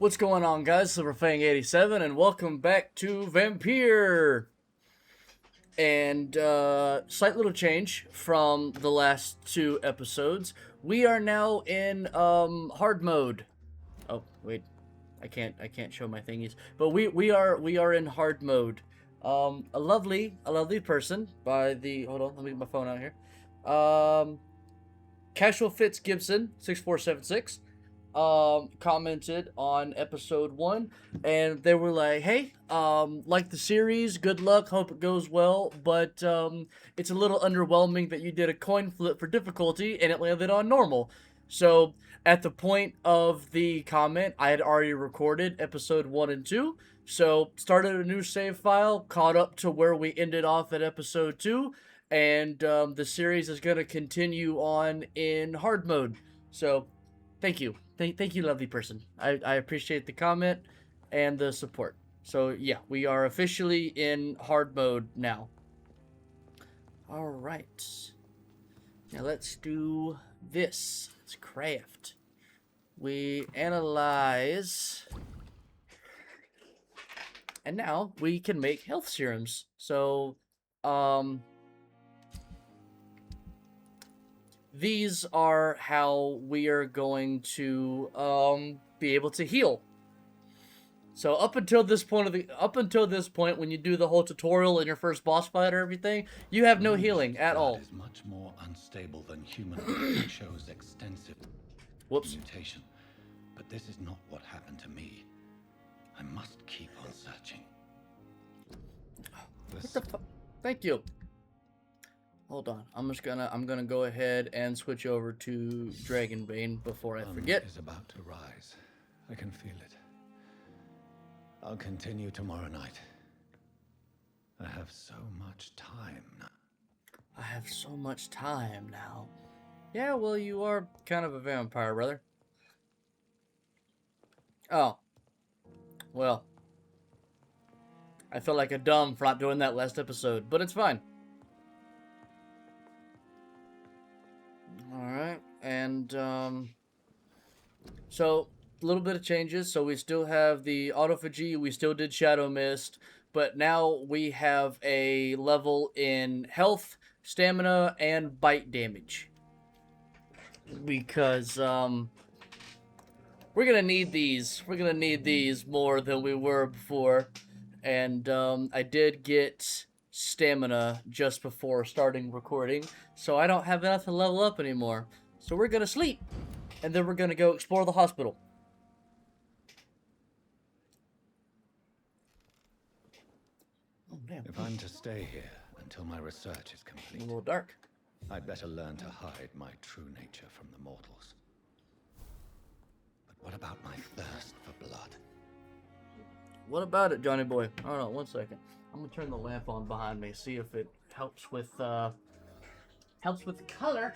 What's going on, guys? SilverFang87, and welcome back to Vampyr. And slight little change from the last two episodes. We are now in hard mode. Oh wait, I can't show my thingies. But we are in hard mode. A lovely person by the hold on, let me get my phone out here. Casual Fitz Gibson 6476 commented on episode 1, and they were like, hey, like the series, good luck, hope it goes well, but it's a little underwhelming that you did a coin flip for difficulty and it landed on normal. So at the point of the comment, I had already recorded episode 1 and 2, so started a new save file, caught up to where we ended off at episode 2, and the series is going to continue on in hard mode. So thank you. Thank you, lovely person. I appreciate the comment and the support. So yeah, we are officially in hard mode now. All right. Now let's do this. Let's craft. We analyze. And now we can make health serums. So, these are how we are going to be able to heal. So up until this point when you do the whole tutorial in your first boss fight or everything, you have no healing at all. Is much more unstable than human. It shows extensive mutation. But this is not what happened to me. I must keep on searching. What the fuck? Thank you. Hold on, I'm gonna go ahead and switch over to Dragonbane before I forget. Is about to rise. I can feel it. I'll continue tomorrow night. I have so much time now. I have so much time now. Yeah, well, you are kind of a vampire, brother. Oh. Well. I feel like a dumb for not doing that last episode, but it's fine. Alright, and so a little bit of changes. So we still have the autophagy, we still did Shadow Mist, but now we have a level in health, stamina, and bite damage. Because we're gonna need these. We're gonna need these more than we were before. And I did get stamina just before starting recording, so I don't have enough to level up anymore. So we're gonna sleep, and then we're gonna go explore the hospital. Oh damn! If I'm to stay here until my research is A complete, little dark. I'd better learn to hide my true nature from the mortals. But what about my thirst for blood? What about it, Johnny boy? Hold on, 1 second. I'm gonna turn the lamp on behind me, see if it helps with the color.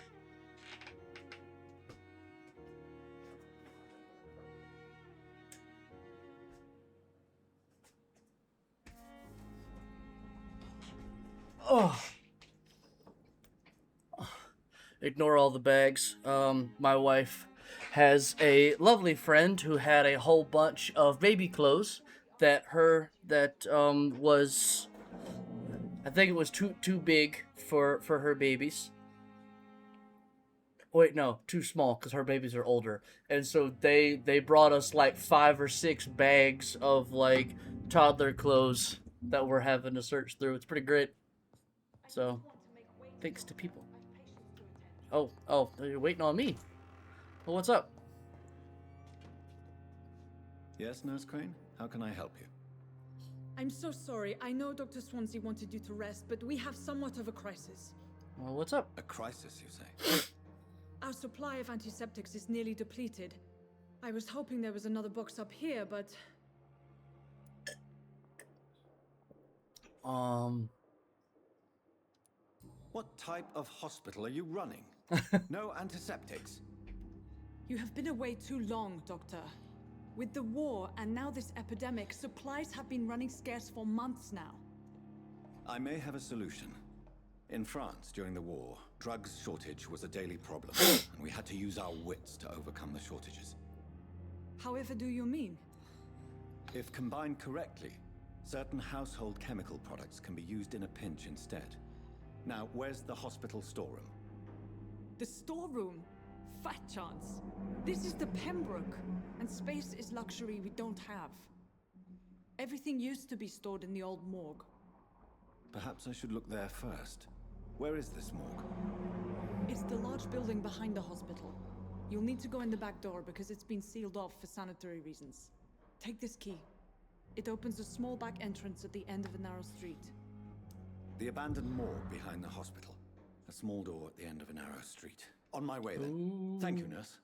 Oh. Ignore all the bags. My wife has a lovely friend who had a whole bunch of baby clothes that was, I think it was too big for her babies. Wait, no, too small, because her babies are older. And so they brought us like 5 or 6 bags of like toddler clothes that we're having to search through. It's pretty great. So thanks to people. Oh, you're waiting on me. Well, what's up? Yes, Nurse Crane? How can I help you? I'm so sorry. I know Dr. Swansea wanted you to rest, but we have somewhat of a crisis. Well, what's up? A crisis, you say? Our supply of antiseptics is nearly depleted. I was hoping there was another box up here, but... What type of hospital are you running? No antiseptics? You have been away too long, Doctor. With the war and now this epidemic, supplies have been running scarce for months now. I may have a solution. In France, during the war, drugs shortage was a daily problem, and we had to use our wits to overcome the shortages. However do you mean? If combined correctly, certain household chemical products can be used in a pinch instead. Now, where's the hospital storeroom? The storeroom? Fat chance. This is the Pembroke, and space is luxury we don't have. Everything used to be stored in the old morgue. Perhaps I should look there first. Where is this morgue? It's the large building behind the hospital. You'll need to go in the back door because it's been sealed off for sanitary reasons. Take this key. It opens a small back entrance at the end of a narrow street. The abandoned morgue behind the hospital. A small door at the end of a narrow street. On my way then. Ooh. Thank you, nurse.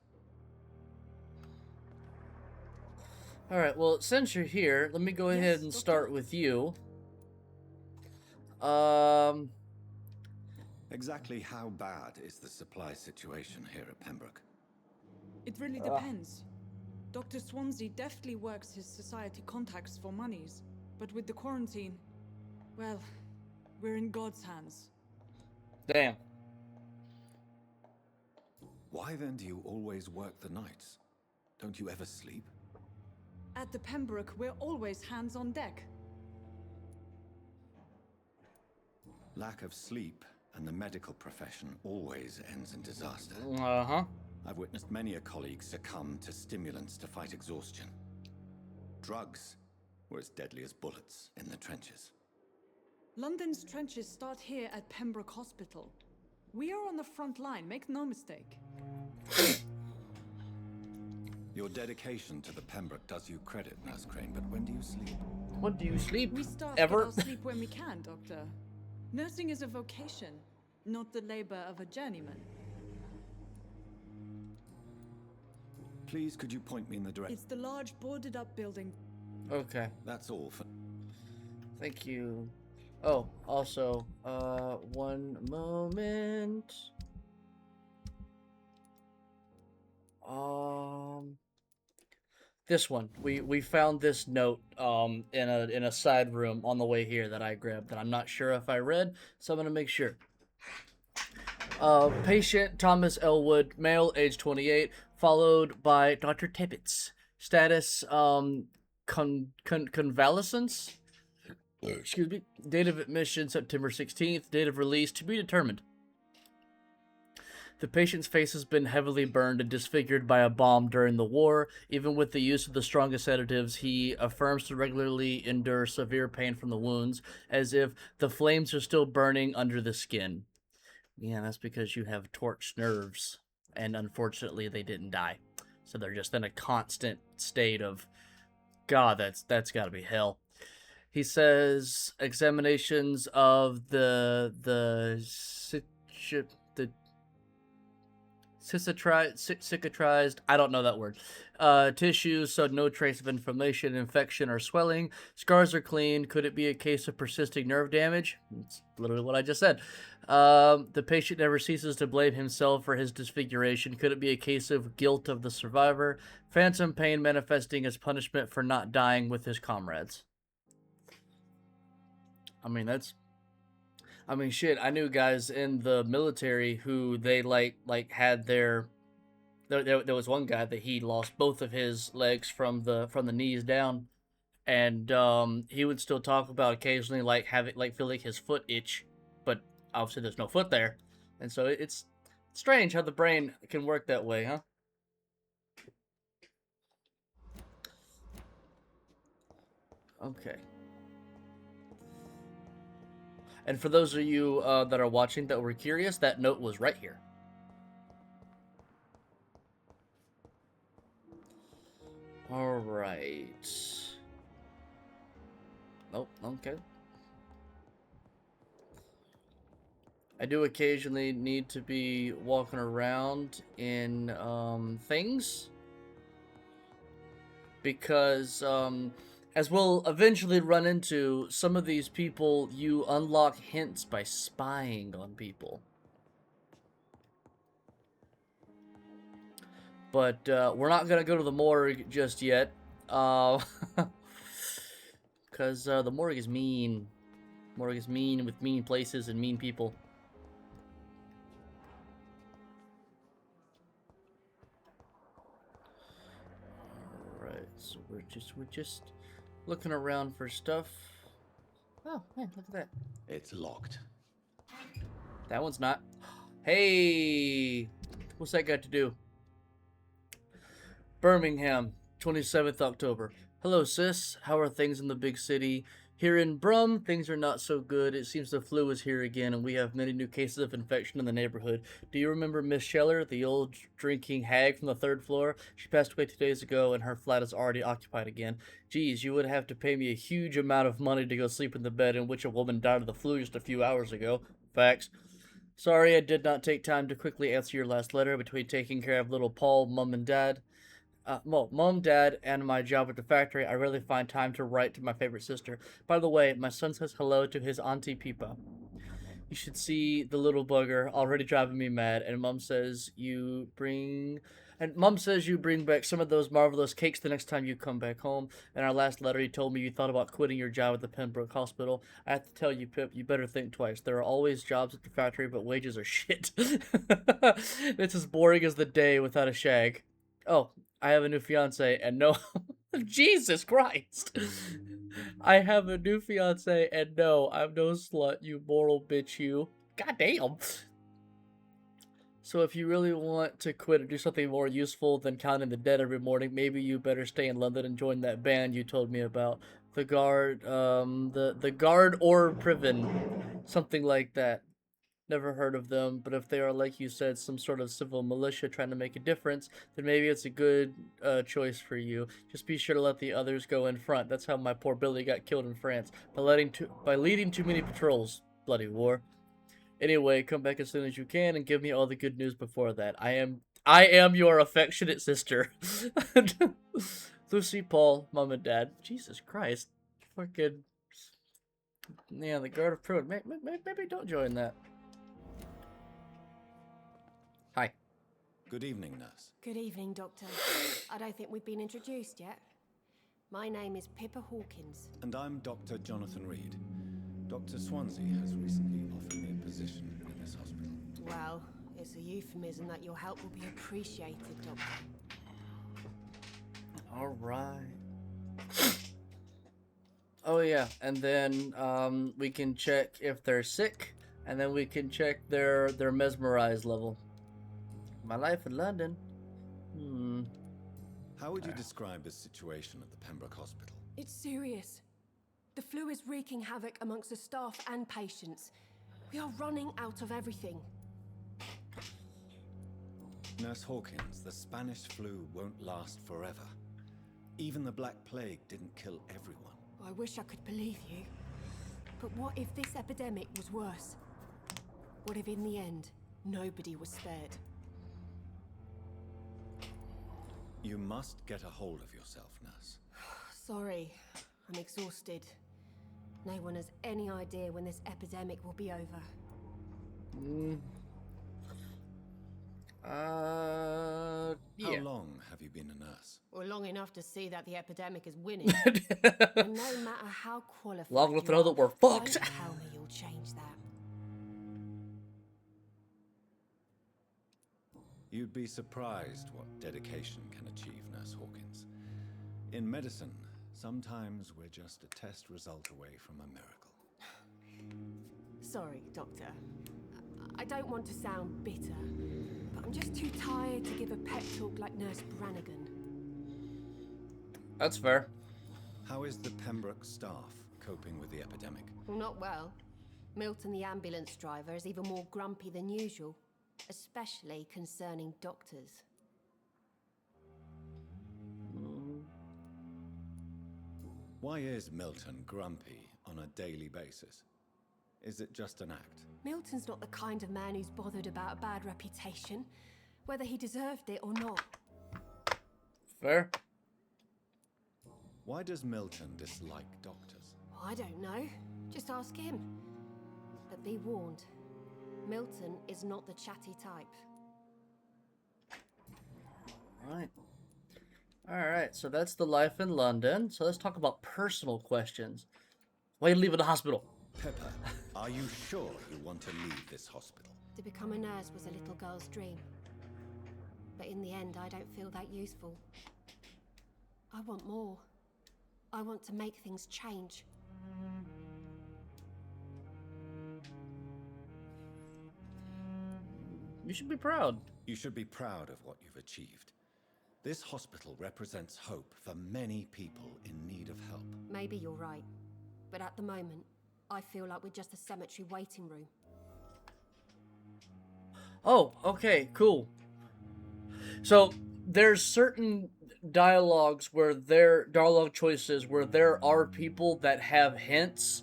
Alright, well, since you're here, let me go ahead and start with you. Exactly how bad is the supply situation here at Pembroke? It really depends. Dr. Swansea deftly works his society contacts for monies, but with the quarantine, well, we're in God's hands. Damn. Why then do you always work the nights? Don't you ever sleep? At the Pembroke, we're always hands on deck. Lack of sleep and the medical profession always ends in disaster. Uh-huh. I've witnessed many a colleague succumb to stimulants to fight exhaustion. Drugs were as deadly as bullets in the trenches. London's trenches start here at Pembroke Hospital. We are on the front line, make no mistake. Your dedication to the Pembroke does you credit, Nurse Crane, but when do you sleep? When do you sleep? We staff Ever? get our sleep when we can, Doctor. Nursing is a vocation, not the labor of a journeyman. Please, could you point me in the direction? It's the large boarded-up building. Okay. That's all for... Thank you. Oh, also, one moment. This one. We found this note in a side room on the way here that I grabbed that I'm not sure if I read, so I'm gonna make sure. Patient Thomas Elwood, male, age 28, followed by Dr. Tibbets. Status convalescence. Excuse me. Date of admission September 16th. Date of release to be determined. The patient's face has been heavily burned and disfigured by a bomb during the war. Even with the use of the strongest sedatives, he affirms to regularly endure severe pain from the wounds, as if the flames are still burning under the skin. Yeah, that's because you have torched nerves, and unfortunately they didn't die. So they're just in a constant state of, God, that's gotta be hell. He says examinations of the cicatrized, I don't know that word, tissues, so no trace of inflammation, infection, or swelling. Scars are clean. Could it be a case of persisting nerve damage? That's literally what I just said. The patient never ceases to blame himself for his disfiguration. Could it be a case of guilt of the survivor? Phantom pain manifesting as punishment for not dying with his comrades. I mean, shit, I knew guys in the military who they, had their... There was one guy that he lost both of his legs from the knees down. And, he would still talk about occasionally, feeling his foot itch. But, obviously, there's no foot there. And so, it's strange how the brain can work that way, huh? Okay. And for those of you that are watching that were curious, that note was right here. All right. Nope, okay. I do occasionally need to be walking around in things. Because as we'll eventually run into, some of these people, you unlock hints by spying on people. But we're not going to go to the morgue just yet. Because the morgue is mean. Morgue is mean with mean places and mean people. Alright, so we're just Looking around for stuff. Oh, hey, look at that. It's locked. That one's not. Hey! What's that got to do? Birmingham, 27th October. Hello, sis. How are things in the big city? Here in Brum, things are not so good. It seems the flu is here again, and we have many new cases of infection in the neighborhood. Do you remember Miss Scheller, the old drinking hag from the third floor? She passed away 2 days ago, and her flat is already occupied again. Geez, you would have to pay me a huge amount of money to go sleep in the bed in which a woman died of the flu just a few hours ago. Facts. Sorry I did not take time to quickly answer your last letter between taking care of little Paul, Mum, and Dad. Mom, Dad, and my job at the factory, I rarely find time to write to my favorite sister. By the way, my son says hello to his Auntie Peepa. You should see the little bugger already driving me mad, and Mom says you bring back some of those marvelous cakes the next time you come back home. In our last letter, you told me you thought about quitting your job at the Pembroke Hospital. I have to tell you, Pip, you better think twice. There are always jobs at the factory, but wages are shit. It's as boring as the day without a shag. Oh, I have a new fiance, and no, Jesus Christ. I have a new fiance, and no, I'm no slut, you moral bitch, you. God damn. So if you really want to quit or do something more useful than counting the dead every morning, maybe you better stay in London and join that band you told me about. The Guard, the Guard or Priven. Something like that. Never heard of them, but if they are, like you said, some sort of civil militia trying to make a difference, then maybe it's a good choice for you. Just be sure to let the others go in front. That's how my poor Billy got killed in France, by leading too many patrols. Bloody war. Anyway, come back as soon as you can and give me all the good news before that. I am your affectionate sister. Lucy, Paul, Mom, and Dad. Jesus Christ. Fucking... Yeah, the Guard of Pruitt. Maybe don't join that. Hi. Good evening, nurse. Good evening, Doctor. I don't think we've been introduced yet. My name is Pippa Hawkins. And I'm Dr. Jonathan Reed. Dr. Swansea has recently offered me a position in this hospital. Well, it's a euphemism that your help will be appreciated, Doctor. All right. Oh yeah, and then we can check if they're sick, and then we can check their mesmerized level. My life in London. How would you describe the situation at the Pembroke Hospital? It's serious. The flu is wreaking havoc amongst the staff and patients. We are running out of everything. Nurse Hawkins, the Spanish flu won't last forever. Even the Black Plague didn't kill everyone. I wish I could believe you. But what if this epidemic was worse? What if in the end, nobody was spared? You must get a hold of yourself, nurse. Sorry, I'm exhausted. No one has any idea when this epidemic will be over. How long have you been a nurse? Well, long enough to see that the epidemic is winning. And no matter how qualified Long enough to you know are, that we're fucked. don't tell me you'll change that. You'd be surprised what dedication can achieve, Nurse Hawkins. In medicine, sometimes we're just a test result away from a miracle. Sorry, Doctor. I don't want to sound bitter, but I'm just too tired to give a pep talk like Nurse Brannigan. That's fair. How is the Pembroke staff coping with the epidemic? Well, not well. Milton, the ambulance driver, is even more grumpy than usual, especially concerning doctors. Why is Milton grumpy on a daily basis? Is it just an act? Milton's not the kind of man who's bothered about a bad reputation, whether he deserved it or not. Fair. Why does Milton dislike doctors? I don't know. Just ask him. But be warned, Milton is not the chatty type. Alright, so that's the life in London. So let's talk about personal questions. Why are you leaving the hospital? Pepper, are you sure you want to leave this hospital? To become a nurse was a little girl's dream. But in the end, I don't feel that useful. I want more. I want to make things change. You should be proud. You should be proud of what you've achieved. This hospital represents hope for many people in need of help. Maybe you're right. But at the moment, I feel like we're just a cemetery waiting room. Oh, okay, cool. So there's certain dialogue choices where there are people that have hints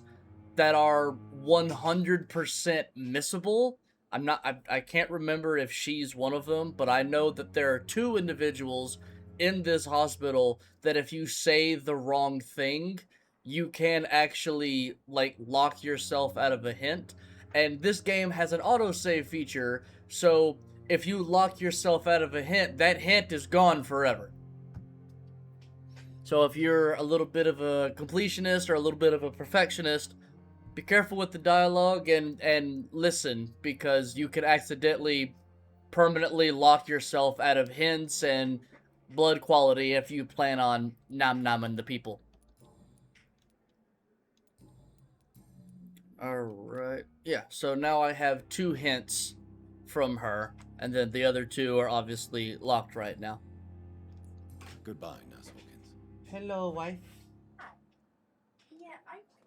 that are 100% missable. I can't remember if she's one of them, but I know that there are two individuals in this hospital that if you say the wrong thing, you can actually like lock yourself out of a hint. And this game has an autosave feature, so if you lock yourself out of a hint, that hint is gone forever. So if you're a little bit of a completionist or a little bit of a perfectionist, be careful with the dialogue and listen, because you could accidentally permanently lock yourself out of hints and blood quality if you plan on nom-nomming the people. Alright. Yeah, so now I have 2 hints from her, and then the other 2 are obviously locked right now. Goodbye, Nurse Hawkins. Hello, wife. Yeah,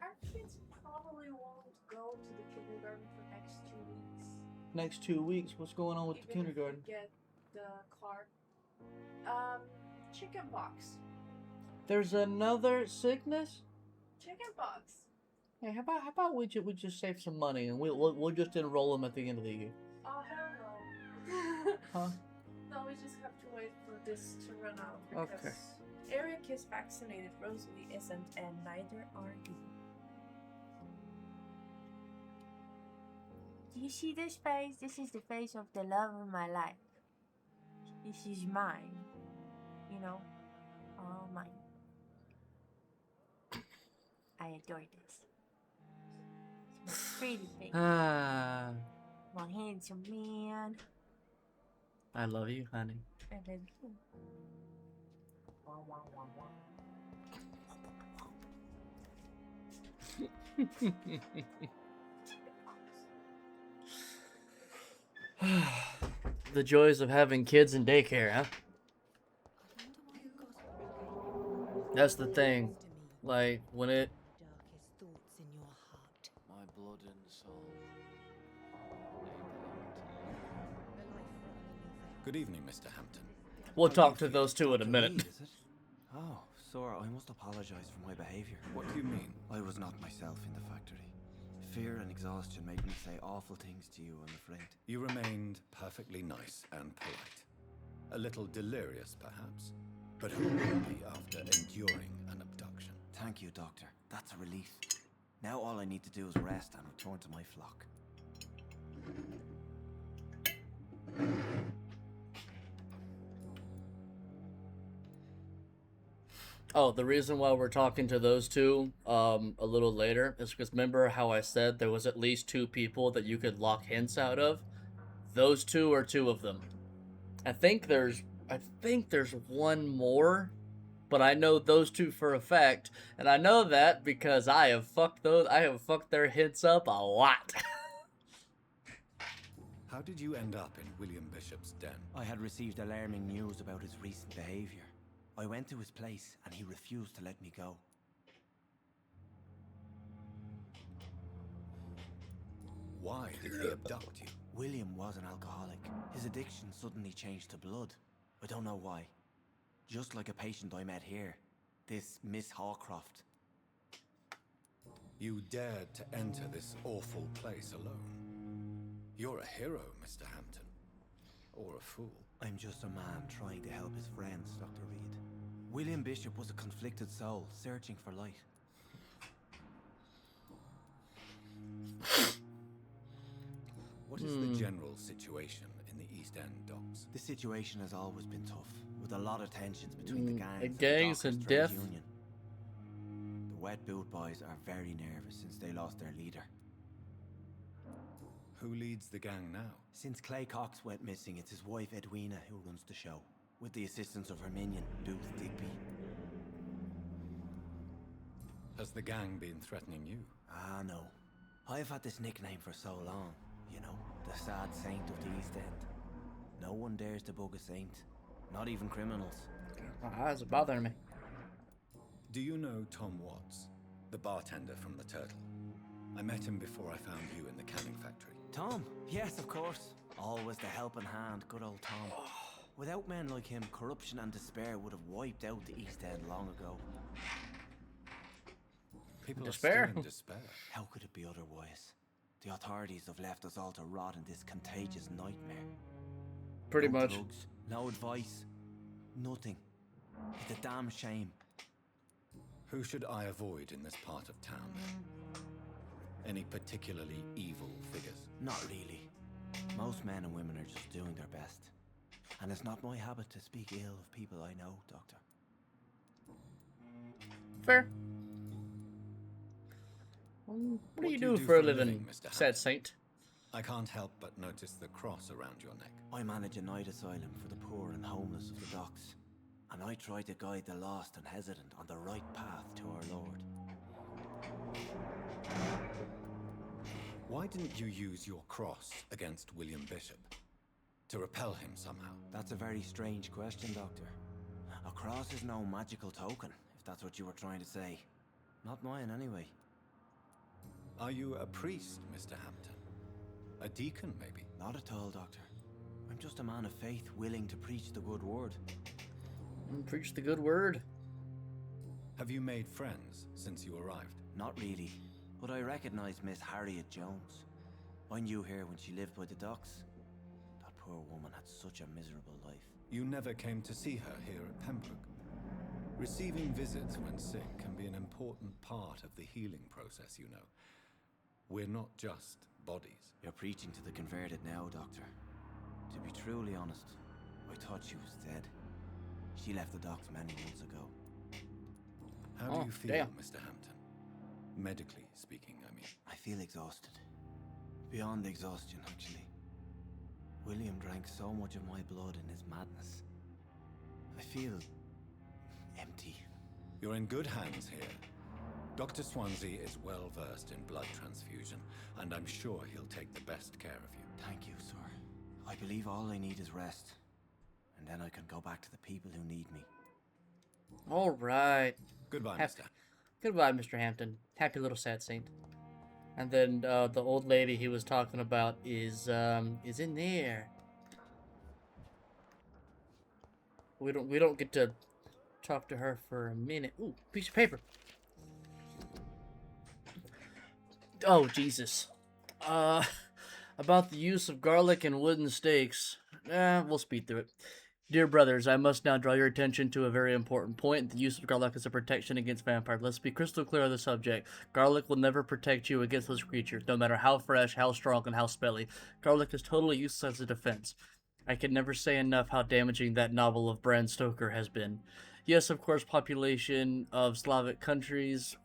our kids probably won't go to the kindergarten for next 2 weeks. Next 2 weeks, what's going on with the Even if we kindergarten? get the car. Chicken pox. There's another sickness? Chicken pox. Hey, how about we just save some money and we'll just enroll them at the end of the year? Oh hell no. Huh? No, we just have to wait for this to run out because Okay. Eric is vaccinated, Rosalie isn't, and neither are you. Do you see this face? This is the face of the love of my life. This is mine. You know, all mine. I adore this. It's my pretty face. Ah, My handsome man. I love you, honey. And then, The joys of having kids in daycare, huh? That's the thing. Like, when it... Darkest thoughts in your heart. My blood and soul. Good evening, Mr. Hampton. We'll talk to those two in a minute. Is it? Oh, sir, I must apologize for my behavior. What do you mean? I was not myself in the factory. Fear and exhaustion made me say awful things to you, I'm afraid. You remained perfectly nice and polite. A little delirious, perhaps. But who will be after enduring an abduction? Thank you, Doctor. That's a relief. Now all I need to do is rest and return to my flock. Oh, the reason why we're talking to those two a little later is because remember how I said there was at least 2 people that you could lock hints out of? Those 2 are 2 of them. I think there's one more, but I know those 2 for a fact, and I know that because I have fucked their hints up a lot. How did you end up in William Bishop's den? I had received alarming news about his recent behavior. I went to his place and he refused to let me go. Why did he abduct you? William was an alcoholic. His addiction suddenly changed to blood. I don't know why. Just like a patient I met here. This Miss Hawcroft. You dared to enter this awful place alone. You're a hero, Mr. Hampton. Or a fool. I'm just a man trying to help his friends, Dr. Reed. William Bishop was a conflicted soul, searching for light. What is the general situation in the East End docks? The situation has always been tough, with a lot of tensions between the gangs, and gangs the and Dockers' Trade death. Union. The Wet Boot Boys are very nervous since they lost their leader. Who leads the gang now? Since Clay Cox went missing, it's his wife Edwina who runs the show, with the assistance of her minion, Booth Digby. Has the gang been threatening you? Ah, no. I've had this nickname for so long. You know, the sad saint of the East End. No one dares to bug a saint. Not even criminals. Why is it bothering me? Do you know Tom Watts, the bartender from the Turtle? I met him before I found you in the canning factory. Tom? Yes, of course. Always the helping hand, good old Tom. Without men like him, corruption and despair would have wiped out the East End long ago. People Despair? are still in despair. How could it be otherwise? The authorities have left us all to rot in this contagious nightmare. Pretty No much. drugs, no advice, nothing. It's a damn shame. Who should I avoid in this part of town, then? Any particularly evil figures? Not really. Most men and women are just doing their best. And it's not my habit to speak ill of people I know, Doctor. Fair. What do you do for a living, Mr. sad Hampton? saint? I can't help but notice the cross around your neck. I manage a night asylum for the poor and homeless of the docks. And I try to guide the lost and hesitant on the right path to our Lord. Why didn't you use your cross against William Bishop? To repel him somehow? That's a very strange question, Doctor. A cross is no magical token, if that's what you were trying to say. Not mine, anyway. Are you a priest, Mr. Hampton? A deacon, maybe? Not at all, Doctor. I'm just a man of faith willing to preach the good word. Preach the good word. Have you made friends since you arrived? Not really, but I recognize Miss Harriet Jones. I knew her when she lived by the docks. That poor woman had such a miserable life. You never came to see her here at Pembroke. Receiving visits when sick can be an important part of the healing process, you know. We're not just bodies. You're preaching to the converted now, Doctor. To be truly honest, I thought she was dead. She left the docks many months ago. How do you feel, damn. Mr. Hampton? Medically speaking, I mean. I feel exhausted. Beyond exhaustion, actually. William drank so much of my blood in his madness. I feel empty. You're in good hands here. Dr. Swansea is well versed in blood transfusion, and I'm sure he'll take the best care of you. Thank you, sir. I believe all I need is rest. And then I can go back to the people who need me. All right. Goodbye, Hap- mister. Goodbye, Mr. Hampton. Happy little sad saint. And then the old lady he was talking about is in there. We don't get to talk to her for a minute. Ooh, piece of paper. Oh Jesus. About the use of garlic and wooden stakes. We'll speed through it. Dear brothers, I must now draw your attention to a very important point. The use of garlic is a protection against vampires. Let's be crystal clear on the subject. Garlic will never protect you against those creatures, no matter how fresh, how strong, and how smelly. Garlic is totally useless as a defense. I can never say enough how damaging that novel of Bram Stoker has been. Yes, of course, population of Slavic countries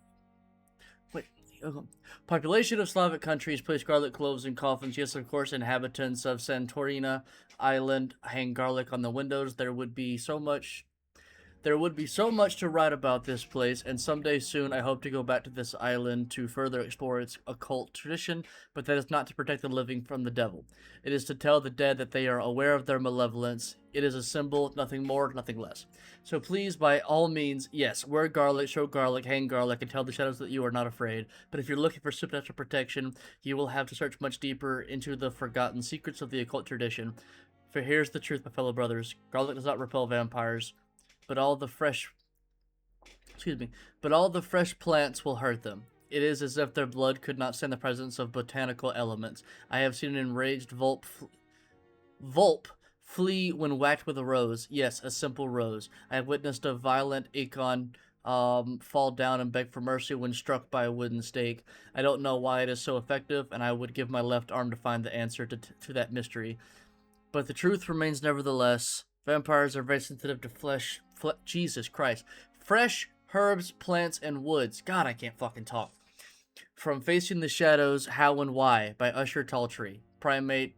place garlic cloves in coffins. Yes, of course, inhabitants of Santorina Island hang garlic on the windows. There would be so much to write about this place, and someday soon I hope to go back to this island to further explore its occult tradition, but that is not to protect the living from the devil. It is to tell the dead that they are aware of their malevolence. It is a symbol, nothing more, nothing less. So please, by all means, yes, wear garlic, show garlic, hang garlic, and tell the shadows that you are not afraid. But if you're looking for supernatural protection, you will have to search much deeper into the forgotten secrets of the occult tradition. For here's the truth, my fellow brothers. Garlic does not repel vampires, but all the fresh plants will hurt them. It is as if their blood could not stand the presence of botanical elements. I have seen an enraged Volp flee when whacked with a rose. Yes, a simple rose. I have witnessed a violent Akon fall down and beg for mercy when struck by a wooden stake. I don't know why it is so effective, and I would give my left arm to find the answer to that mystery. But the truth remains nevertheless. Vampires are very sensitive to Jesus Christ. Fresh herbs, plants, and woods. God, I can't fucking talk. From Facing the Shadows, How and Why by Usher Taltree. Primate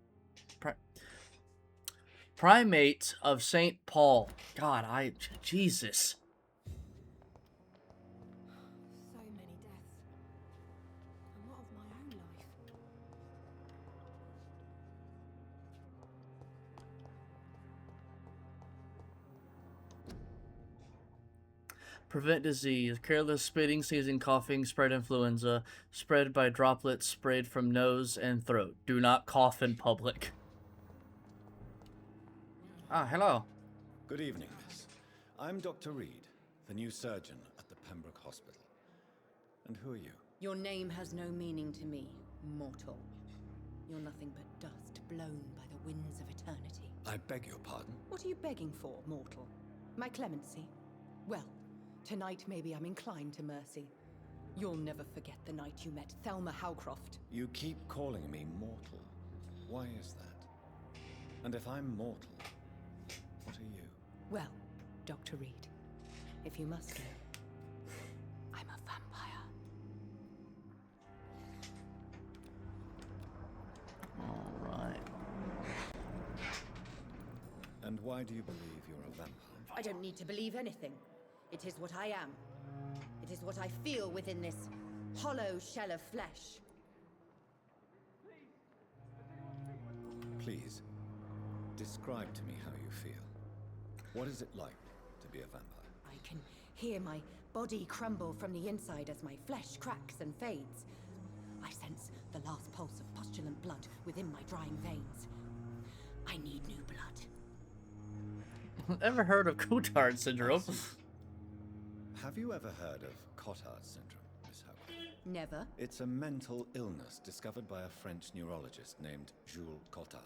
of St. Paul. God, Jesus. So many Prevent disease. Careless spitting, sneezing, coughing, spread influenza. Spread by droplets sprayed from nose and throat. Do not cough in public. Ah, hello. Good evening, miss. I'm Dr. Reed, the new surgeon at the Pembroke Hospital. And who are you? Your name has no meaning to me, mortal. You're nothing but dust blown by the winds of eternity. I beg your pardon? What are you begging for, mortal? My clemency? Well, tonight maybe I'm inclined to mercy. You'll never forget the night you met Thelma Howcroft. You keep calling me mortal. Why is that? And if I'm mortal, what are you? Well, Dr. Reed, if you must know, I'm a vampire. Alright. And why do you believe you're a vampire? I don't need to believe anything. It is what I am. It is what I feel within this hollow shell of flesh. Please, describe to me how you feel. What is it like to be a vampire? I can hear my body crumble from the inside as my flesh cracks and fades. I sense the last pulse of postulant blood within my drying veins. I need new blood. Ever heard of Cotard syndrome? Have you ever heard of Cotard syndrome, Miss Howard? Never. It's a mental illness discovered by a French neurologist named Jules Cotard.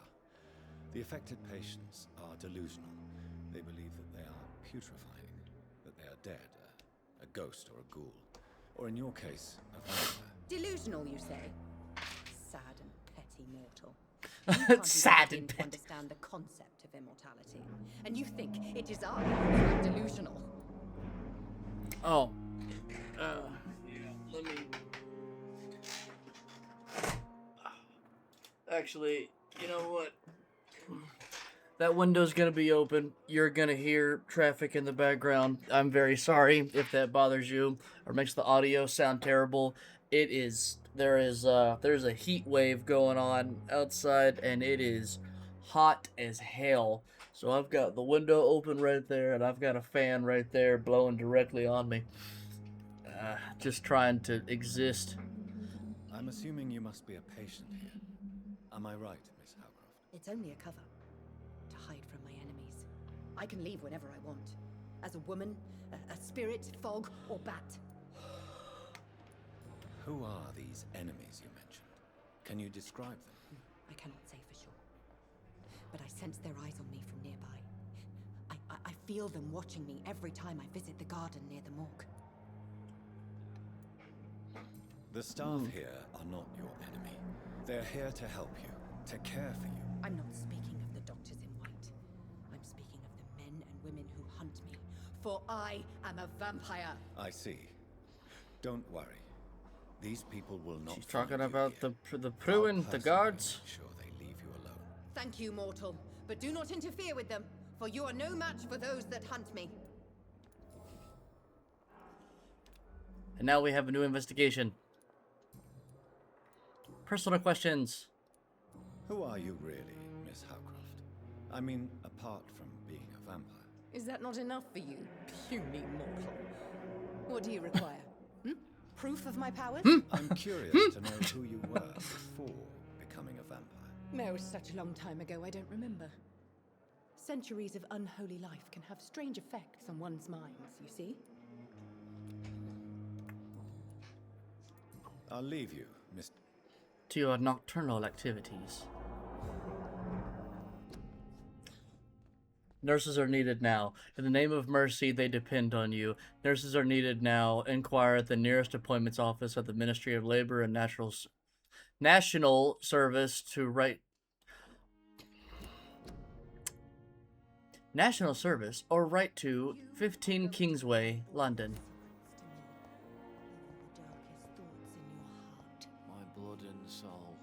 The affected patients are delusional. They believe that they are putrefying, that they are dead, a ghost or a ghoul, or in your case, a vampire. Delusional, you say? Sad and petty mortal. You can't Sad even and begin to petty. understand the concept of immortality. And you think it is I who am delusional. Oh. Yeah, let me... Actually, you know what? That window's gonna be open. You're gonna hear traffic in the background. I'm very sorry if that bothers you or makes the audio sound terrible. It is... there's a heat wave going on outside, and it is hot as hell. So I've got the window open right there, and I've got a fan right there blowing directly on me. Just trying to exist. I'm assuming you must be a patient here. Am I right, Miss Howcroft? It's only a cover. To hide from my enemies. I can leave whenever I want. As a woman, a spirit, fog, or bat. Who are these enemies you mentioned? Can you describe them? I cannot say for sure. But I sense their eyes on me from nearby. I feel them watching me every time I visit the garden near the morgue. The staff here are not your enemy. They're here to help you, to care for you. I'm not speaking of the doctors in white. I'm speaking of the men and women who hunt me. For I am a vampire. I see. Don't worry. These people will not. She's talking find you about here. the crew and the I'll guards. personally make sure they leave you alone. Thank you, mortal. But do not interfere with them, for you are no match for those that hunt me. And now we have a new investigation. Personal questions. Who are you really, Miss Howcroft? I mean, apart from being a vampire. Is that not enough for you, puny mortal? What do you require? Proof of my powers? I'm curious to know who you were before becoming a vampire. No, such a long time ago, I don't remember. Centuries of unholy life can have strange effects on one's minds, you see? I'll leave you, Miss. To your nocturnal activities. Nurses are needed now. In the name of mercy, they depend on you. Nurses are needed now. Inquire at the nearest appointments office of the Ministry of Labor and National Service to write... National Service, or write to 15 Kingsway, London. My blood and soul,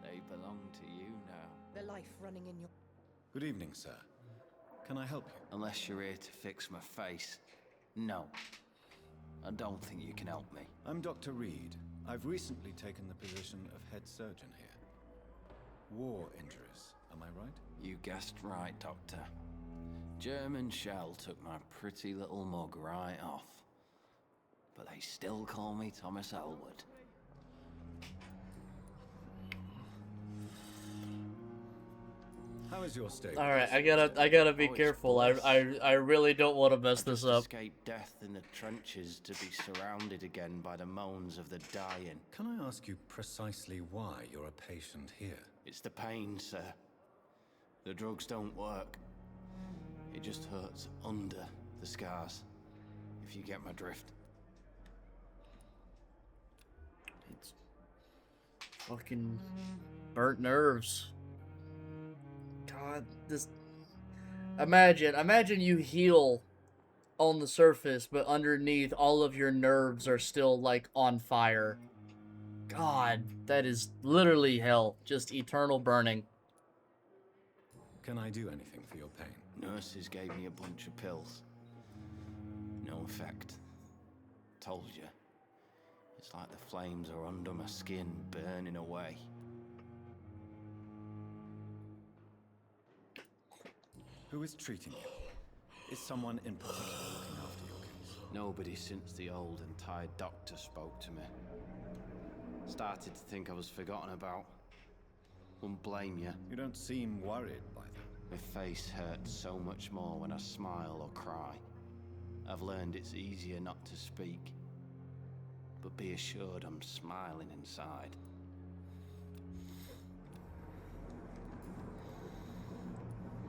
they belong to you now. The life running in your... Good evening, sir. Can I help you? Unless you're here to fix my face. No. I don't think you can help me. I'm Dr. Reed. I've recently taken the position of head surgeon here. War injuries, am I right? You guessed right, Doctor. German shell took my pretty little mug right off. But they still call me Thomas Elwood. How is your state? All right, I gotta be careful. I really don't want to mess this up. Escape death in the trenches to be surrounded again by the moans of the dying. Can I ask you precisely why you're a patient here? It's the pain, sir. The drugs don't work. It just hurts under the scars, if you get my drift. It's fucking burnt nerves. God, this... Imagine you heal on the surface, but underneath all of your nerves are still, like, on fire. God, that is literally hell. Just eternal burning. Can I do anything for your pain? Nurses gave me a bunch of pills. No effect. Told you. It's like the flames are under my skin, burning away. Who is treating you? Is someone in particular looking after your case? Nobody since the old and tired doctor spoke to me. Started to think I was forgotten about. Wouldn't blame you. You don't seem worried by that. My face hurts so much more when I smile or cry. I've learned it's easier not to speak. But be assured I'm smiling inside.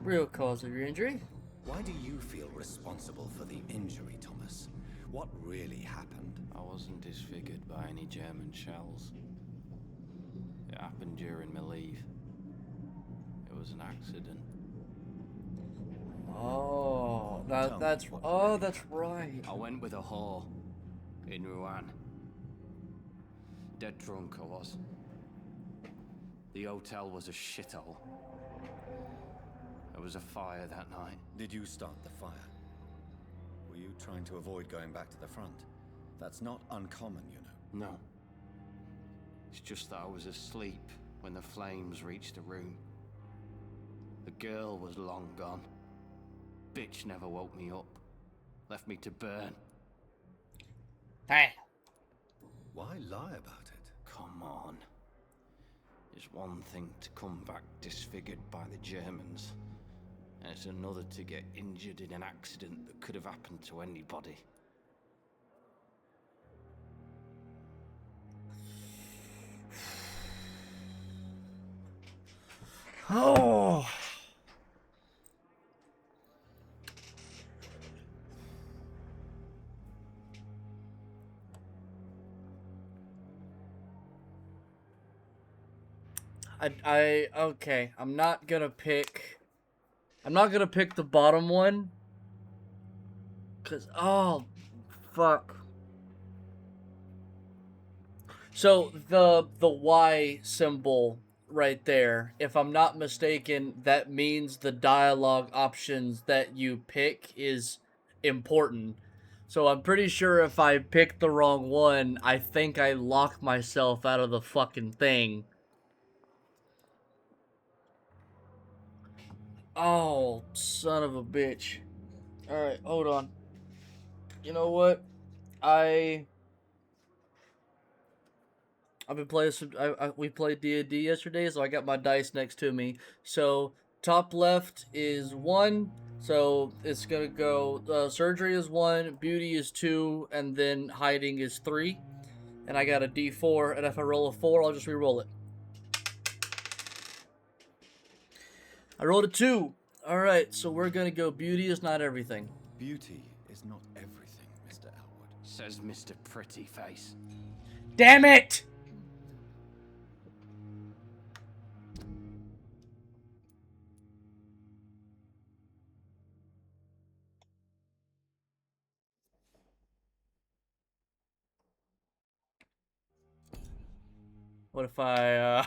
Real cause of your injury? Why do you feel responsible for the injury, Thomas? What really happened? I wasn't disfigured by any German shells. It happened during my leave. It was an accident. Oh, that's right. I went with a whore in Rouen. Dead drunk I was. The hotel was a shithole. There was a fire that night. Did you start the fire? Were you trying to avoid going back to the front? That's not uncommon, you know. No. It's just that I was asleep when the flames reached the room. The girl was long gone. Bitch never woke me up. Left me to burn. Hey. Why lie about it? Come on. It's one thing to come back disfigured by the Germans. And it's another to get injured in an accident that could have happened to anybody. Oh. Okay, I'm not gonna pick the bottom one. 'Cause, oh, fuck. So, the Y symbol right there, if I'm not mistaken, that means the dialogue options that you pick is important. So I'm pretty sure if I pick the wrong one, I think I lock myself out of the fucking thing. Oh, son of a bitch. Alright, hold on. You know what? I've been playing some... we played D&D yesterday, so I got my dice next to me. So, top left is 1. So, it's gonna go... surgery is 1, beauty is 2, and then hiding is 3. And I got a D4, and if I roll a 4, I'll just re-roll it. I rolled a 2. Alright, so we're gonna go beauty is not everything. Beauty is not everything, Mr. Elwood. Says Mr. Pretty Face. Damn it! What if I,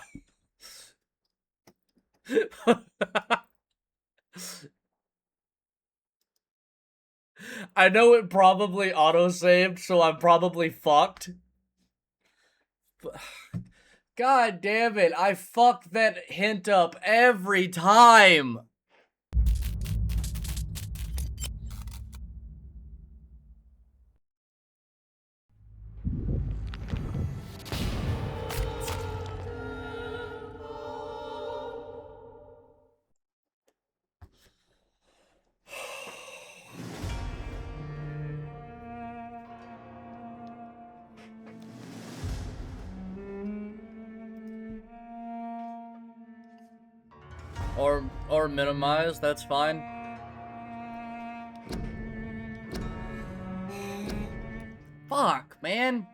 I know it probably auto-saved, so I'm probably fucked. But, God damn it, I fuck that hint up every time. Or minimize, that's fine. Fuck, man.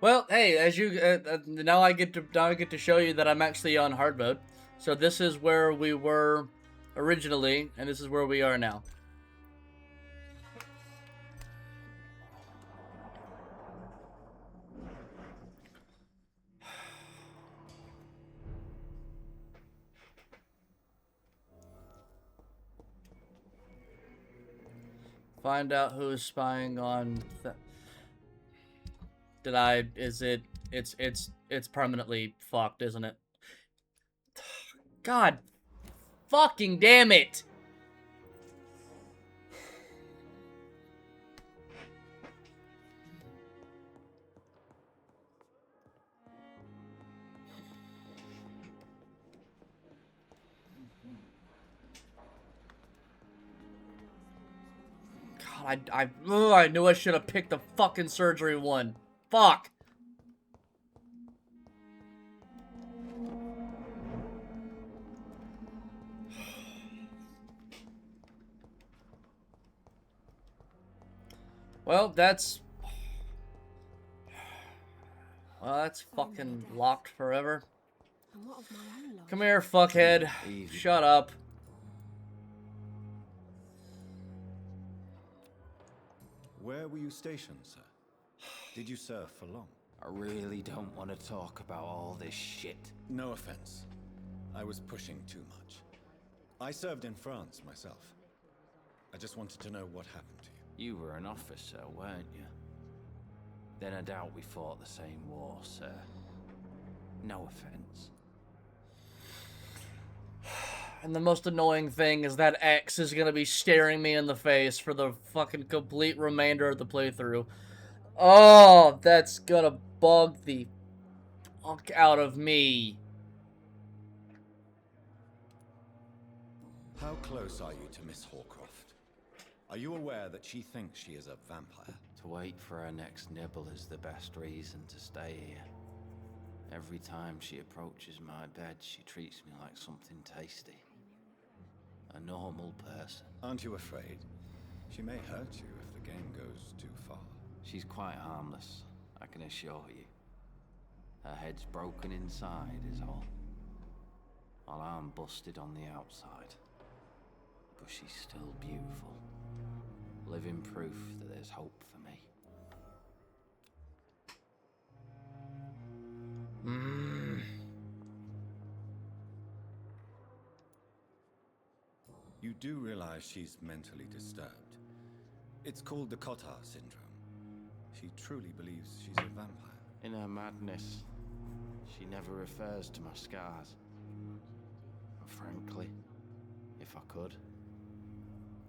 Well, hey, as you now I get to show you that I'm actually on hard mode. So this is where we were originally, and this is where we are now. Find out who is spying on. It's permanently fucked, isn't it? God fucking damn it! God, I knew I should have picked the fucking surgery one. Fuck. Well, that's fucking locked forever. And what of my own life? Come here, fuckhead. Easy. Shut up. Where were you stationed, sir? Did you serve for long? I really don't want to talk about all this shit. No offense. I was pushing too much. I served in France myself. I just wanted to know what happened to you. You were an officer, weren't you? Then I doubt we fought the same war, sir. No offense. And the most annoying thing is that X is gonna be staring me in the face for the fucking complete remainder of the playthrough. Oh, that's gonna bug the fuck out of me. How close are you to Miss Horcroft? Are you aware that she thinks she is a vampire? To wait for her next nibble is the best reason to stay here. Every time she approaches my bed, she treats me like something tasty. A normal person. Aren't you afraid? She may hurt you if the game goes too far. She's quite harmless, I can assure you. Her head's broken inside is all. While I'm busted on the outside. But she's still beautiful. Living proof that there's hope for me. You do realize she's mentally disturbed. It's called the Cotard syndrome. She truly believes she's a vampire. In her madness, she never refers to my scars. And frankly, if I could,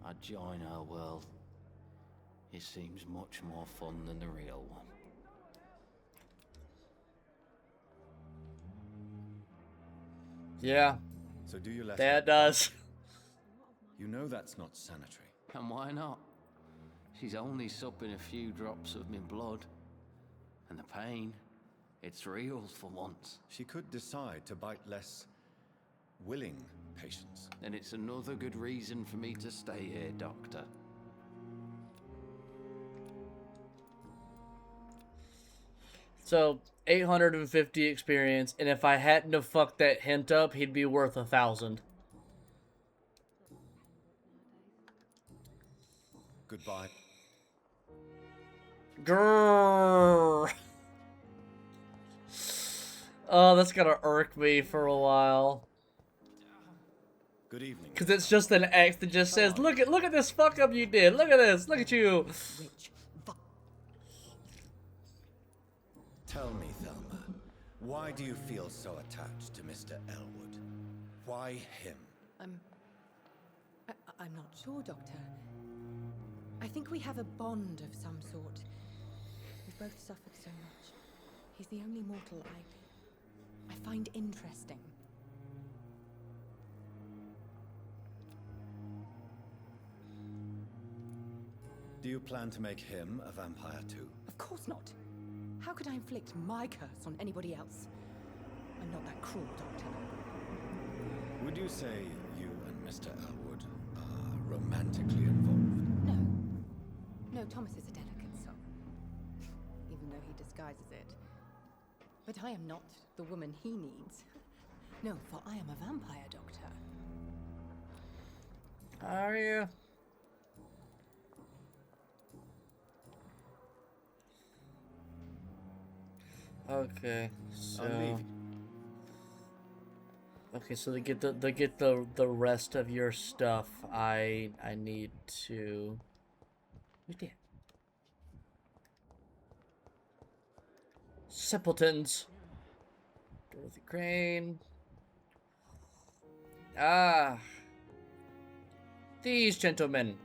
I'd join her world. It seems much more fun than the real one. Yeah, So do you let that her? does. You know that's not sanitary. And why not? She's only supping a few drops of my blood. And the pain, it's real for once. She could decide to bite less willing patients. And it's another good reason for me to stay here, Doctor. So, 850 experience, and if I hadn't have fucked that hint up, he'd be worth 1,000. Goodbye. Grrr. Oh, that's gonna irk me for a while. Good evening. Cause it's just an X that just says, look at this fuck up you did. Look at this. Look at you. Rich Tell me, Thelma, why do you feel so attached to Mr. Elwood? Why him? I'm not sure, Doctor. I think we have a bond of some sort. We've both suffered so much. He's the only mortal I find interesting. Do you plan to make him a vampire too? Of course not. How could I inflict my curse on anybody else? I'm not that cruel, Doctor. Would you say you and Mr. Elwood are romantically involved? No. No, Thomas is a delicate soul. Even though he disguises it. But I am not the woman he needs. No, for I am a vampire doctor. Are you? Okay, so I'll leave you. okay, so to get the rest of your stuff, I need to. We did. Simpletons. Dorothy Crane. Ah. These gentlemen.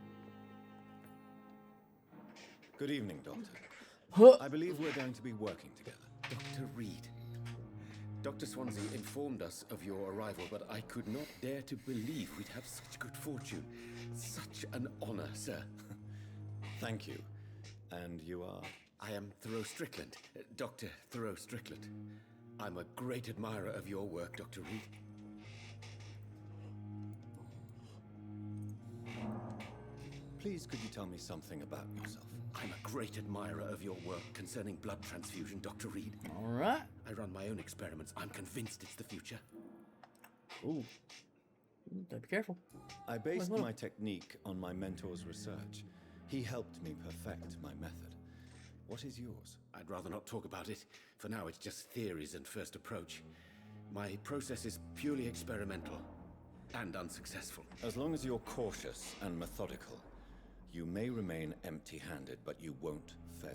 Good evening, Doctor. Huh. I believe we're going to be working together. Dr. Reed. Dr. Swansea informed us of your arrival, but I could not dare to believe we'd have such good fortune. Such an honor, sir. Thank you. And you are? I am Thoreau Strickland, Dr. Thoreau Strickland. I'm a great admirer of your work, Dr. Reed. Please, could you tell me something about yourself? I'm a great admirer of your work concerning blood transfusion, Dr. Reed. All right. I run my own experiments. I'm convinced it's the future. Ooh. Be careful. I based my technique on my mentor's research. He helped me perfect my method. What is yours? I'd rather not talk about it. For now, it's just theories and first approach. My process is purely experimental and unsuccessful. As long as you're cautious and methodical, you may remain empty-handed, but you won't fail.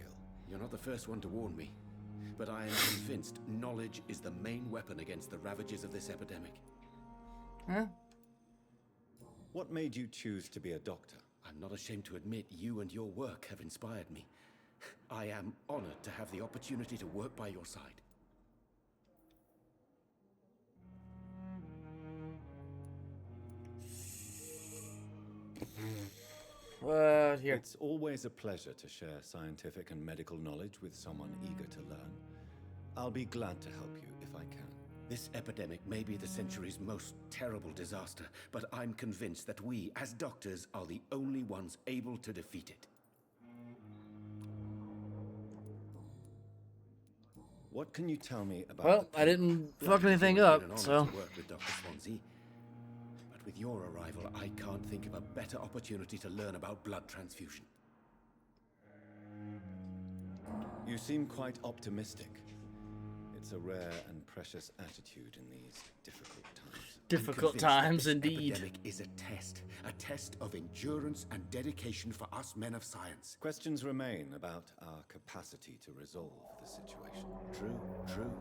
You're not the first one to warn me, but I am convinced knowledge is the main weapon against the ravages of this epidemic. Huh? What made you choose to be a doctor? I'm not ashamed to admit you and your work have inspired me. I am honored to have the opportunity to work by your side. Here. It's always a pleasure to share scientific and medical knowledge with someone eager to learn. I'll be glad to help you if I can. This epidemic may be the century's most terrible disaster, but I'm convinced that we, as doctors, are the only ones able to defeat it. What can you tell me about? Well, I didn't fuck anything up, so. To work with Dr. Swansea. But with your arrival, I can't think of a better opportunity to learn about blood transfusion. You seem quite optimistic. It's a rare and precious attitude in these difficult times. Difficult times, indeed. Epidemic is a test of endurance and dedication for us men of science. Questions remain about our capacity to resolve the situation. True.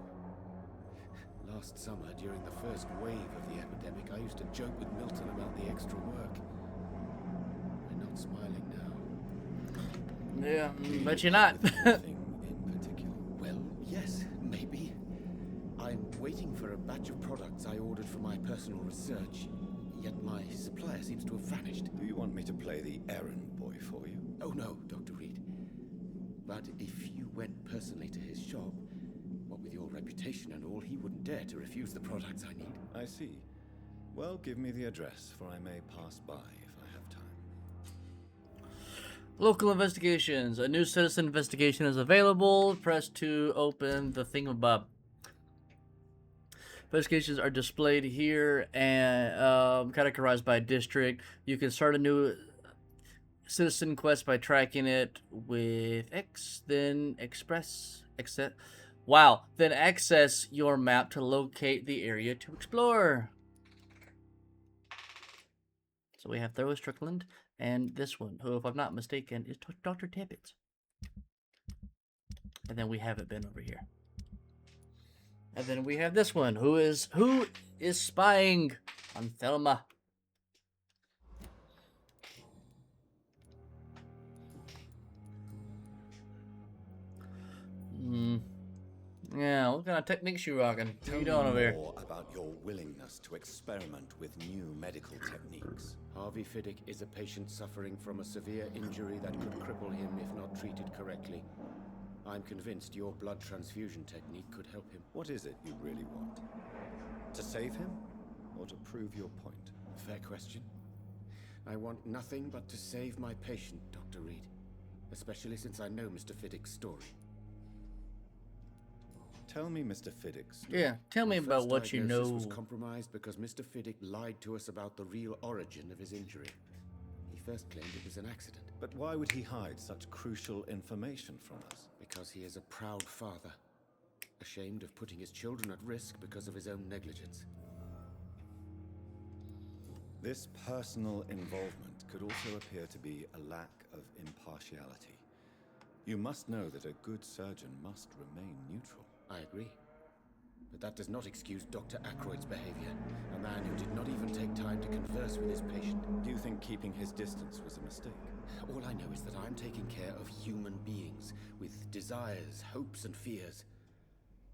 Last summer, during the first wave of the epidemic, I used to joke with Milton about the extra work. We're not smiling now. Yeah, but you're not. Anything in particular? Well, yes, maybe. I'm waiting for a batch of products I ordered for my personal research, yet my supplier seems to have vanished. Do you want me to play the errand boy for you? Oh no, Dr. Reed. But if you went personally to his shop, what with your reputation and all, he wouldn't dare to refuse the products I need. I see. Well, give me the address, for I may pass by if I have time. Local investigations. A new citizen investigation is available. Press to open the thingamabob. Investigations are displayed here and categorized by district. You can start a new citizen quest by tracking it with X, then then access your map to locate the area to explore. So we have Thoreau Strickland and this one, who, if I'm not mistaken, is Dr. Tippett. And then we have it Ben over here. And then we have this one, who is spying on Thelma. Yeah, what kind of techniques you rocking? What you doing over here? More about your willingness to experiment with new medical techniques. Harvey Fiddick is a patient suffering from a severe injury that could cripple him if not treated correctly. I'm convinced your blood transfusion technique could help him. What is it you really want? To save him? or to prove your point? Fair question. I want nothing but to save my patient, Dr. Reed. Especially since I know Mr. Fiddick's story. Tell me Mr. Fiddick's story. Yeah, tell me My about first what you diagnosis know. was compromised because Mr. Fiddick lied to us about the real origin of his injury. He first claimed it was an accident. But why would he hide such crucial information from us? Because he is a proud father. Ashamed of putting his children at risk because of his own negligence. This personal involvement could also appear to be a lack of impartiality. You must know that a good surgeon must remain neutral. I agree. But that does not excuse Dr. Ackroyd's behavior. A man who did not even take time to converse with his patient. Do you think keeping his distance was a mistake? All I know is that I'm taking care of human beings with desires, hopes, and fears.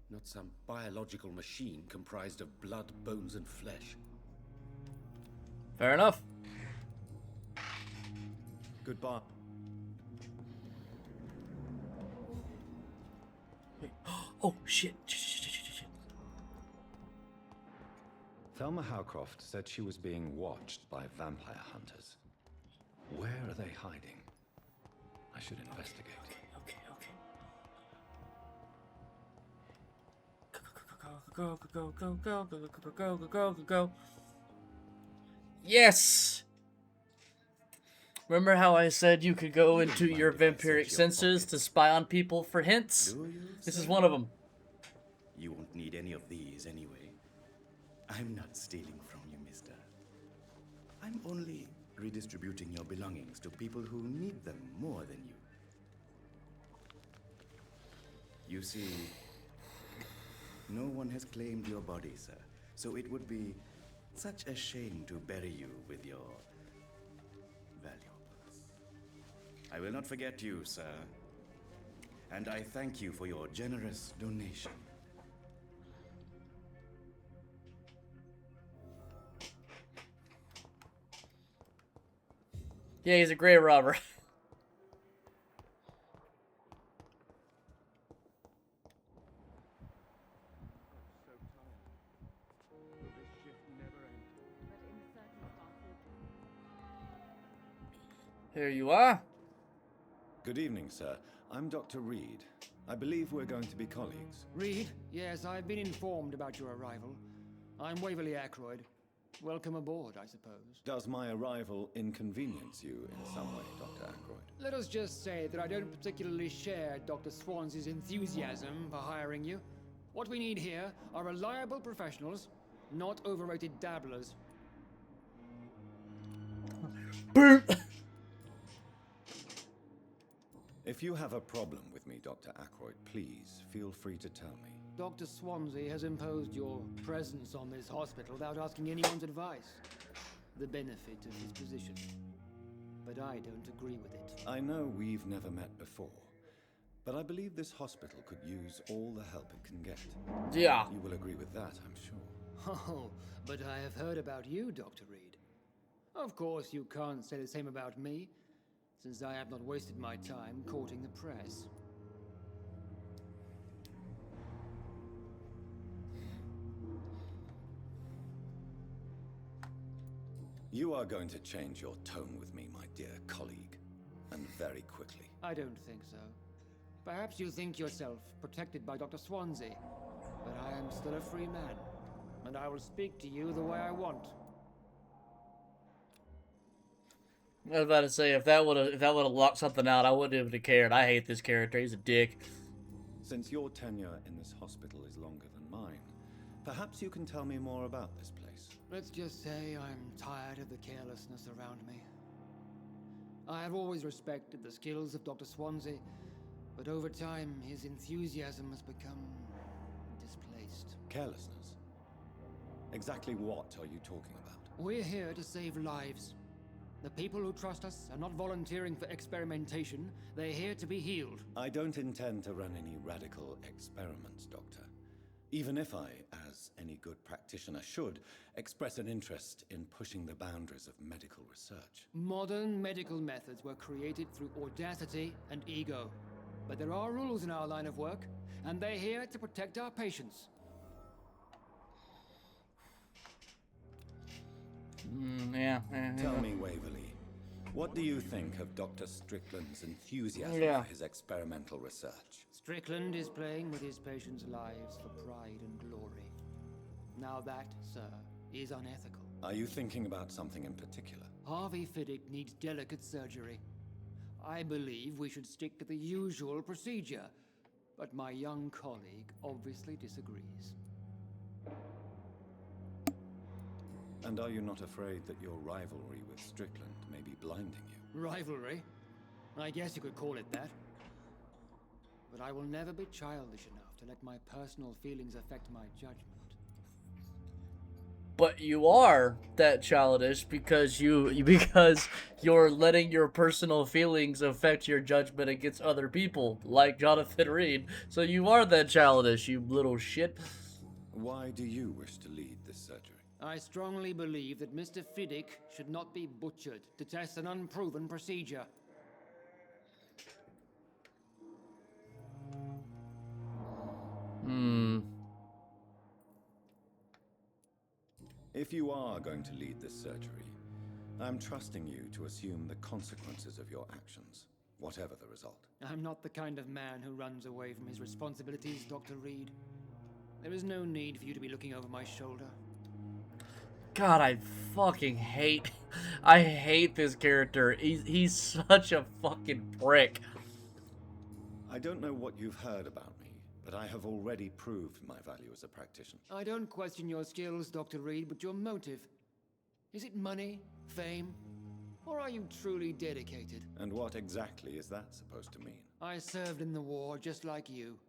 Not some biological machine comprised of blood, bones, and flesh. Fair enough. Goodbye. Oh, shit. Thelma Howcroft said she was being watched by vampire hunters. Where are they hiding? I should investigate. Okay. Go. Yes! Remember how I said you could go into your vampiric senses to spy on people for hints? This is one of them. You won't need any of these anyway. I'm not stealing from you, mister. I'm only redistributing your belongings to people who need them more than you. You see, no one has claimed your body, sir. So it would be such a shame to bury you with your valuables. I will not forget you, sir. And I thank you for your generous donation. Yeah, he's a great robber. Here you are. Good evening, sir. I'm Dr. Reed. I believe we're going to be colleagues. Reed? Yes, I've been informed about your arrival. I'm Waverly Ackroyd. Welcome aboard, I suppose. Does my arrival inconvenience you in some way, Dr. Ackroyd? Let us just say that I don't particularly share Dr. Swansea's enthusiasm for hiring you. What we need here are reliable professionals, not overrated dabblers. Boom! If you have a problem with me, Dr. Ackroyd, please feel free to tell me. Dr. Swansea has imposed your presence on this hospital without asking anyone's advice. The benefit of his position. But I don't agree with it. I know we've never met before, but I believe this hospital could use all the help it can get. Yeah. You will agree with that, I'm sure. Oh, but I have heard about you, Dr. Reed. Of course, you can't say the same about me, since I have not wasted my time courting the press. You are going to change your tone with me, my dear colleague, and very quickly. I don't think so. Perhaps you think yourself protected by Dr. Swansea, but I am still a free man, and I will speak to you the way I want. I was about to say, if that would have locked something out, I wouldn't have cared. I hate this character. He's a dick. Since your tenure in this hospital is longer than mine, perhaps you can tell me more about this place. Let's just say I'm tired of the carelessness around me. I have always respected the skills of Dr. Swansea, but over time his enthusiasm has become displaced. Carelessness? Exactly what are you talking about? We're here to save lives. The people who trust us are not volunteering for experimentation. They're here to be healed. I don't intend to run any radical experiments, Doctor. Even if I, as any good practitioner should, express an interest in pushing the boundaries of medical research. Modern medical methods were created through audacity and ego. But there are rules in our line of work, and they're here to protect our patients. Tell me, Waverly, what do you think of Dr. Strickland's enthusiasm for his experimental research? Strickland is playing with his patients' lives for pride and glory. Now that, sir, is unethical. Are you thinking about something in particular? Harvey Fiddick needs delicate surgery. I believe we should stick to the usual procedure, but my young colleague obviously disagrees. And are you not afraid that your rivalry with Strickland may be blinding you? Rivalry? I guess you could call it that. But I will never be childish enough to let my personal feelings affect my judgment. But you are that childish because you're letting your personal feelings affect your judgment against other people, like Jonathan Reed. So you are that childish, you little shit. Why do you wish to lead this surgery? I strongly believe that Mr. Fiddick should not be butchered to test an unproven procedure. If you are going to lead this surgery, I'm trusting you to assume the consequences of your actions, whatever the result. I'm not the kind of man who runs away from his responsibilities, Dr. Reed. There is no need for you to be looking over my shoulder. God, I hate this character. He's such a fucking prick. I don't know what you've heard about me, but I have already proved my value as a practitioner. I don't question your skills, Dr. Reed, but your motive. Is it money, fame, or are you truly dedicated? And what exactly is that supposed to mean? I served in the war just like you.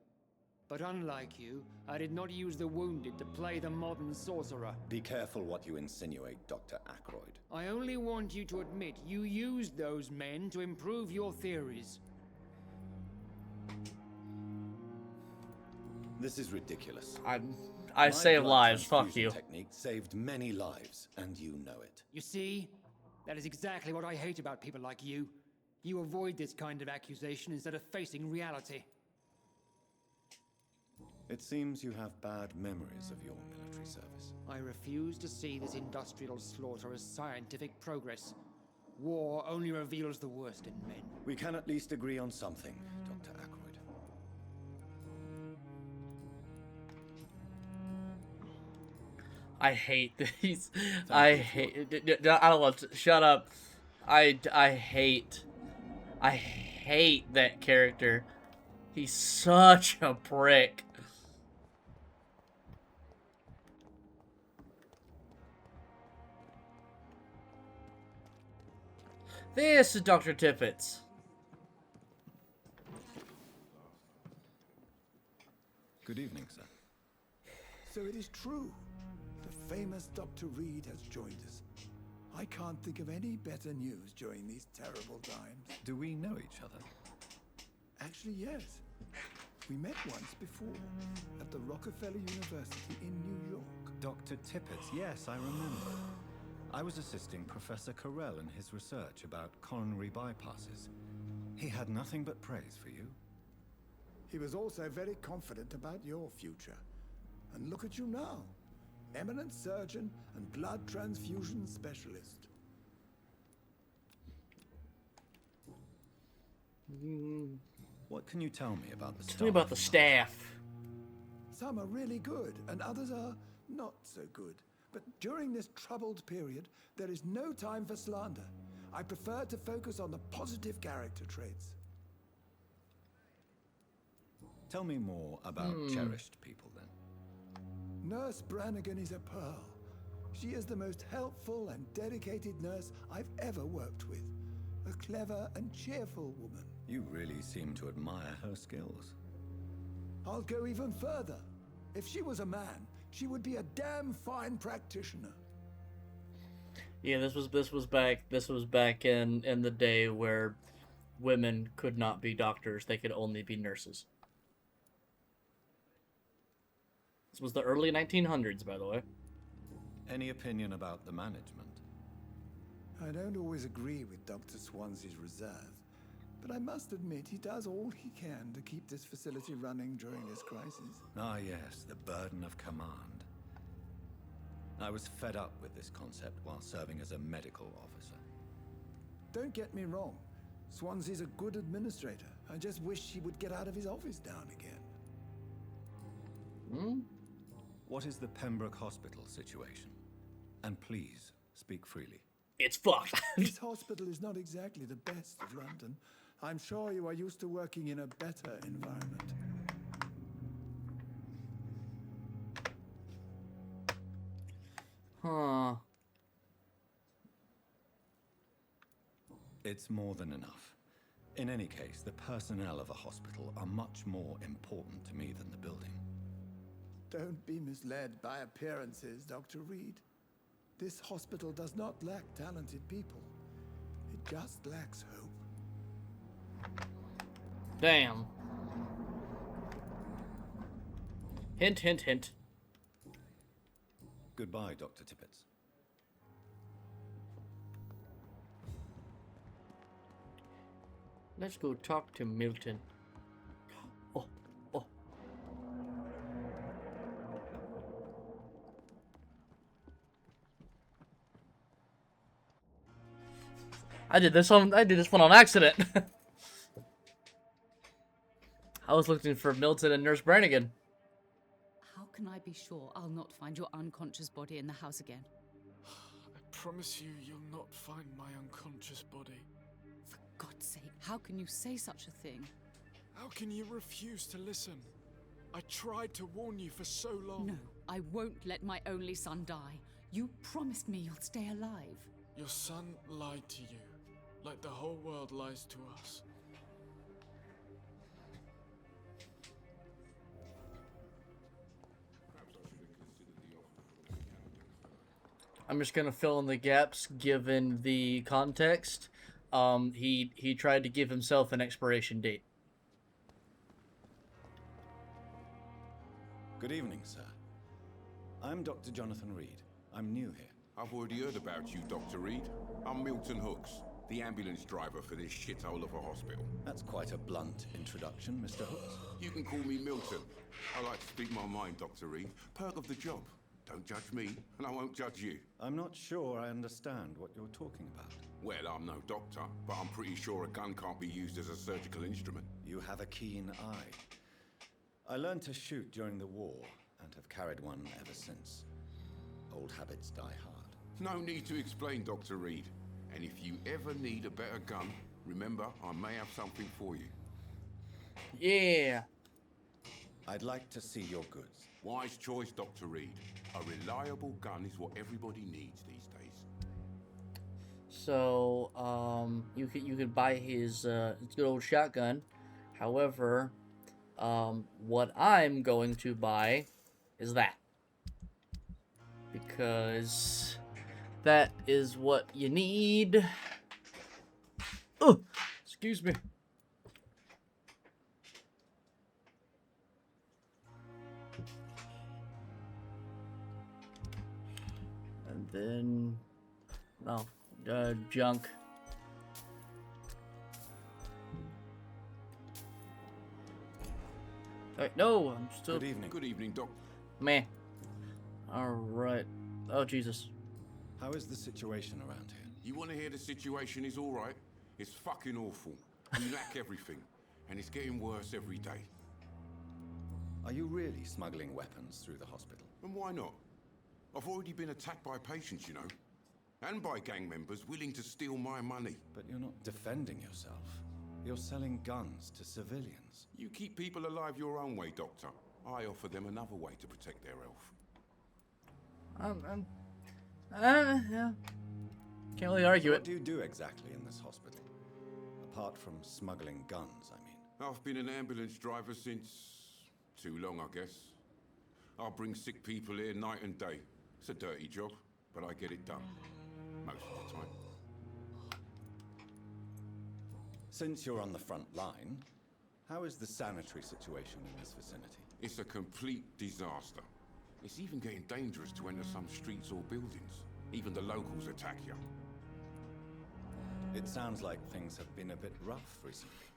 But unlike you, I did not use the wounded to play the modern sorcerer. Be careful what you insinuate, Dr. Ackroyd. I only want you to admit you used those men to improve your theories. This is ridiculous. I save blood lives, fuck transfusion you. Technique saved many lives, and you know it. You see? That is exactly what I hate about people like you. You avoid this kind of accusation instead of facing reality. It seems you have bad memories of your military service. I refuse to see this industrial slaughter as scientific progress. War only reveals the worst in men. We can at least agree on something, Dr. Ackroyd. I hate these. I don't want to. Shut up. I hate that character. He's such a prick. This is Dr. Tippett. Good evening, sir. So it is true. The famous Dr. Reed has joined us. I can't think of any better news during these terrible times. Do we know each other? Actually, yes. We met once before at the Rockefeller University in New York. Dr. Tippett, yes, I remember. I was assisting Professor Carell in his research about coronary bypasses. He had nothing but praise for you. He was also very confident about your future. And look at you now. Eminent surgeon and blood transfusion specialist. What can you tell me about the staff? Tell me about the staff. Some are really good, and others are not so good. But during this troubled period, there is no time for slander. I prefer to focus on the positive character traits. Tell me more about cherished people, then. Nurse Brannigan is a pearl. She is the most helpful and dedicated nurse I've ever worked with. A clever and cheerful woman. You really seem to admire her skills. I'll go even further. If she was a man, she would be a damn fine practitioner. Yeah, this was back in the day where women could not be doctors; they could only be nurses. This was the early 1900s, by the way. Any opinion about the management? I don't always agree with Dr. Swansea's reserve, but I must admit he does all he can to keep this facility running during this crisis. Ah, yes, the burden of command. I was fed up with this concept while serving as a medical officer. Don't get me wrong. Swansea's a good administrator. I just wish he would get out of his office now and again. What is the Pembroke Hospital situation? And please, speak freely. It's fucked. This hospital is not exactly the best of London. I'm sure you are used to working in a better environment. Huh. It's more than enough. In any case, the personnel of a hospital are much more important to me than the building. Don't be misled by appearances, Dr. Reed. This hospital does not lack talented people. It just lacks hope. Damn. Hint, hint, hint. Goodbye, Dr. Tippett. Let's go talk to Milton. Oh, oh. I did this one on accident. I was looking for Milton and Nurse Brannigan. How can I be sure I'll not find your unconscious body in the house again? I promise you, you'll not find my unconscious body. For God's sake, how can you say such a thing? How can you refuse to listen? I tried to warn you for so long. No, I won't let my only son die. You promised me you'll stay alive. Your son lied to you, like the whole world lies to us. I'm just gonna fill in the gaps given the context. He tried to give himself an expiration date. Good evening, sir. I'm Dr. Jonathan Reed. I'm new here. I've already heard about you, Dr. Reed. I'm Milton Hooks, the ambulance driver for this shithole of a hospital. That's quite a blunt introduction, Mr. Hooks. You can call me Milton. I like to speak my mind, Dr. Reed. Perk of the job. Don't judge me, and I won't judge you. I'm not sure I understand what you're talking about. Well, I'm no doctor, but I'm pretty sure a gun can't be used as a surgical instrument. You have a keen eye. I learned to shoot during the war, and have carried one ever since. Old habits die hard. No need to explain, Dr. Reed. And if you ever need a better gun, remember, I may have something for you. Yeah. I'd like to see your goods. Wise choice, Dr. Reed. A reliable gun is what everybody needs these days. So, you could buy his good old shotgun. However, what I'm going to buy is that. Because that is what you need. Oh, excuse me. And then, no, junk. No, I'm still. Good evening. Good evening, Doc. Meh. Alright. Oh, Jesus. How is the situation around here? You want to hear the situation is all right? It's fucking awful. We lack everything, and it's getting worse every day. Are you really smuggling weapons through the hospital? And why not? I've already been attacked by patients, you know. And by gang members willing to steal my money. But you're not defending yourself. You're selling guns to civilians. You keep people alive your own way, Doctor. I offer them another way to protect their health. Yeah. Can't really argue What it. do you do exactly in this hospital? Apart from smuggling guns, I mean. I've been an ambulance driver since... too long, I guess. I bring sick people here night and day. It's a dirty job, but I get it done. Most of the time. Since you're on the front line, how is the sanitary situation in this vicinity? It's a complete disaster. It's even getting dangerous to enter some streets or buildings. Even the locals attack you. It sounds like things have been a bit rough recently.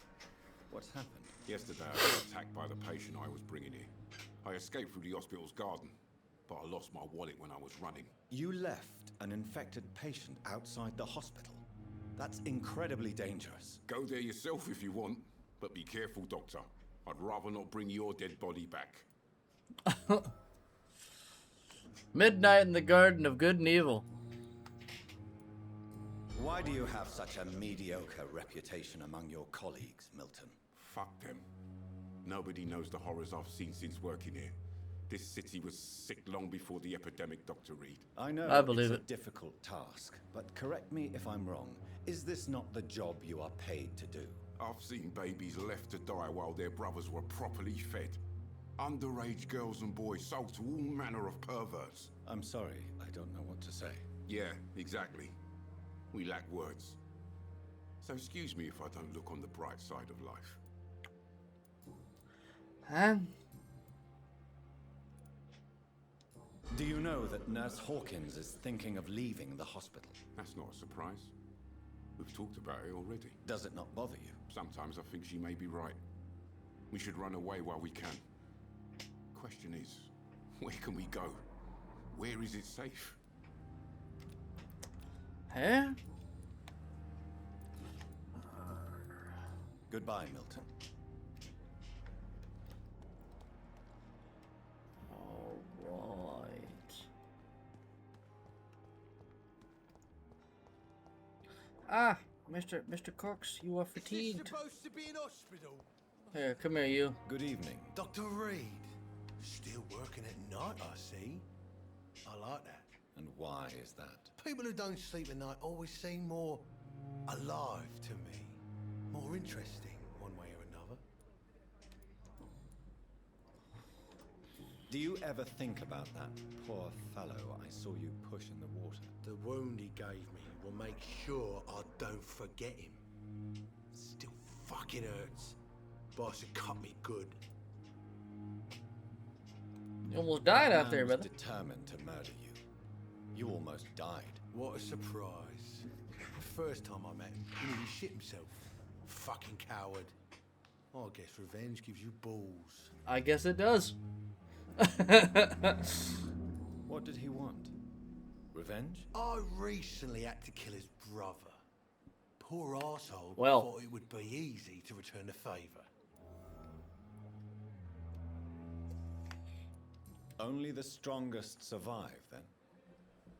What's happened? Yesterday I was attacked by the patient I was bringing here. I escaped through the hospital's garden. but I lost my wallet when I was running. You left an infected patient outside the hospital? That's incredibly dangerous. Go there yourself if you want, but be careful, Doctor. I'd rather not bring your dead body back. Midnight in the Garden of Good and Evil. Why do you have such a mediocre reputation among your colleagues, Milton? Fuck them. Nobody knows the horrors I've seen since working here. This city was sick long before the epidemic, Dr. Reed. I know I believe it's it. a difficult task, but correct me if I'm wrong. Is this not the job you are paid to do? I've seen babies left to die while their brothers were properly fed. Underage girls and boys sold to all manner of perverts. I'm sorry, I don't know what to say. Yeah, exactly. We lack words. So excuse me if I don't look on the bright side of life. Huh? Do you know that Nurse Hawkins is thinking of leaving the hospital? That's not a surprise. We've talked about it already. Does it not bother you? Sometimes I think she may be right. We should run away while we can. Question is, where can we go? Where is it safe? Huh? Goodbye, Milton. Alright. Ah, Mr. Cox, you are fatigued. Is this supposed to be an hospital? Here, come here, you. Good evening. Dr. Reed. Still working at night, I see. I like that. And why is that? People who don't sleep at night always seem more alive to me. More interesting, one way or another. Do you ever think about that poor fellow I saw you push in the water? The wound he gave me will make sure I don't forget him. Still fucking hurts. Boss had cut me good. You almost died out Man there, was brother. determined to murder you. You almost died. What a surprise. The first time I met him, he nearly shit himself. Fucking coward. Oh, I guess revenge gives you balls. I guess it does. What did he want? Revenge? I recently had to kill his brother. Poor arsehole Well. thought it would be easy to return the favour. Only the strongest survive, then?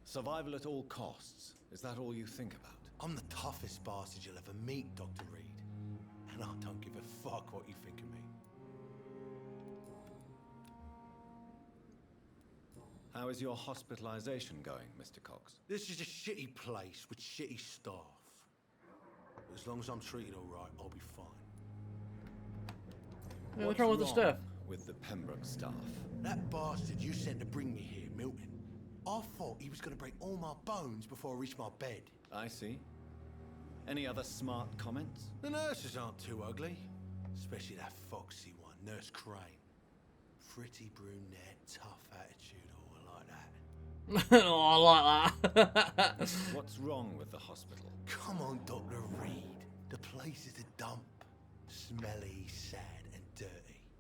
Survival at all costs. Is that all you think about? I'm the toughest bastard you'll ever meet, Dr. Reed. And I don't give a fuck what you think of me. How is your hospitalization going, Mr. Cox? This is a shitty place with shitty staff. But as long as I'm treated alright, I'll be fine. Yeah, what's wrong with the staff? With the Pembroke staff? That bastard you sent to bring me here, Milton. I thought he was going to break all my bones before I reached my bed. I see. Any other smart comments? The nurses aren't too ugly. Especially that foxy one, Nurse Crane. Pretty brunette, tough attitude, all like that. Oh, I like that. What's wrong with the hospital? Come on, Dr. Reed. The place is a dump. Smelly, sad, and dirty.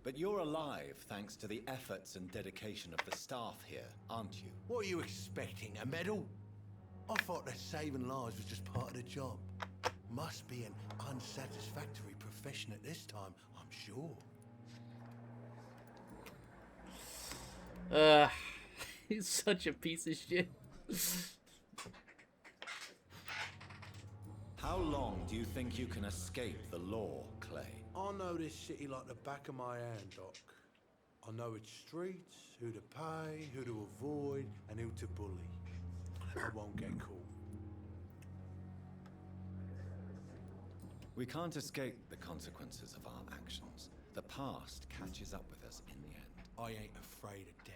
But you're alive thanks to the efforts and dedication of the staff here, aren't you? What are you expecting, a medal? I thought that saving lives was just part of the job. Must be an unsatisfactory profession at this time, I'm sure. He's such a piece of shit. How long do you think you can escape the law, Clay? I know this city like the back of my hand, Doc. I know its streets, who to pay, who to avoid, and who to bully. I won't get caught. We can't escape the consequences of our actions. The past catches up with us in the end. I ain't afraid of death.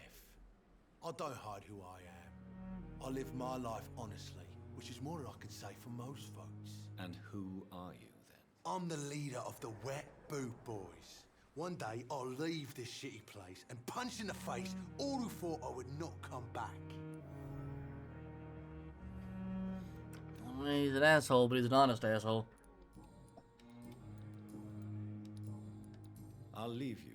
I don't hide who I am. I live my life honestly, which is more than I can say for most folks. And who are you, then? I'm the leader of the Wet Boot Boys. One day, I'll leave this shitty place and punch in the face all who thought I would not come back. I mean, he's an asshole, but he's an honest asshole. I'll leave you.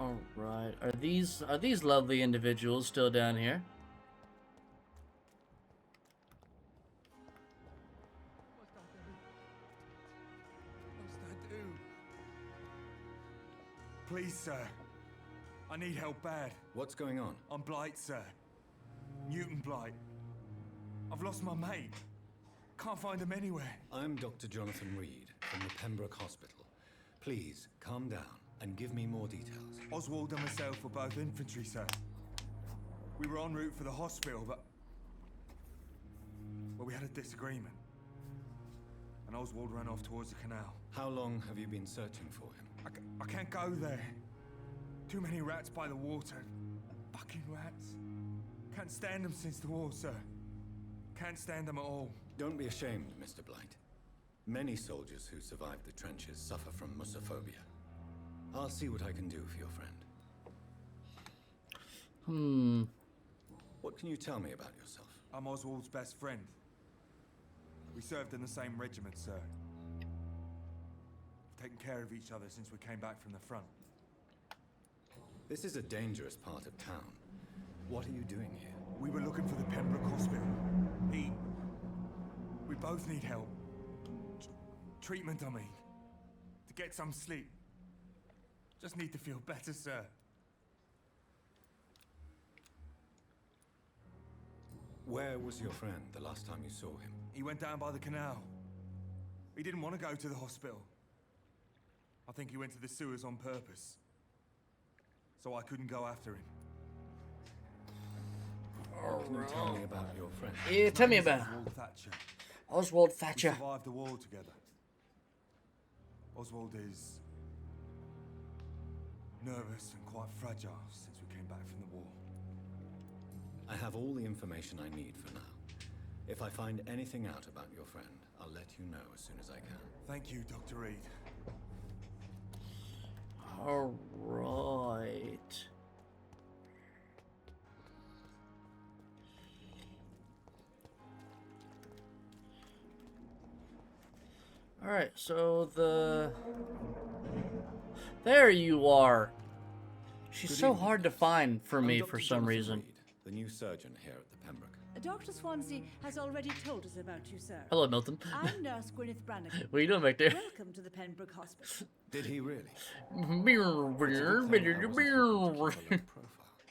All right. Are these lovely individuals still down here? What's that do? Please, sir. I need help bad. What's going on? I'm Blight, sir. Mutant Blight. I've lost my mate. Can't find him anywhere. I'm Dr. Jonathan Reed from the Pembroke Hospital. Please, calm down and give me more details. Oswald and myself were both infantry, sir. We were en route for the hospital, but we had a disagreement. And Oswald ran off towards the canal. How long have you been searching for him? I can't go there. Too many rats by the water. Fucking rats. Can't stand them since the war, sir. Can't stand them at all. Don't be ashamed, Mr. Blight. Many soldiers who survived the trenches suffer from musophobia. I'll see what I can do for your friend. What can you tell me about yourself? I'm Oswald's best friend. We served in the same regiment, sir. We've taken care of each other since we came back from the front. This is a dangerous part of town. What are you doing here? We were looking for the Pembroke Hospital. We both need help. Treatment, I mean. To get some sleep. Just need to feel better, sir. Where was your friend the last time you saw him? He went down by the canal. He didn't want to go to the hospital. I think he went to the sewers on purpose. So I couldn't go after him. Can you tell me about your friend? Yeah, tell me about Oswald Thatcher. Oswald Thatcher. We survived the war together. Oswald is nervous and quite fragile since we came back from the war. I have all the information I need for now. If I find anything out about your friend, I'll let you know as soon as I can. Thank you, Dr. Reed. All right. All right, so there you are. She's Good so evening. hard to find for I'm me Dr. for some Jonathan reason. Reed, the new surgeon here at the Pembroke. Dr. Swansea has already told us about you, sir. Hello, Milton. I'm Nurse Gwyneth Brannigan. What are you doing back there? Welcome to the Pembroke Hospital. Did he really?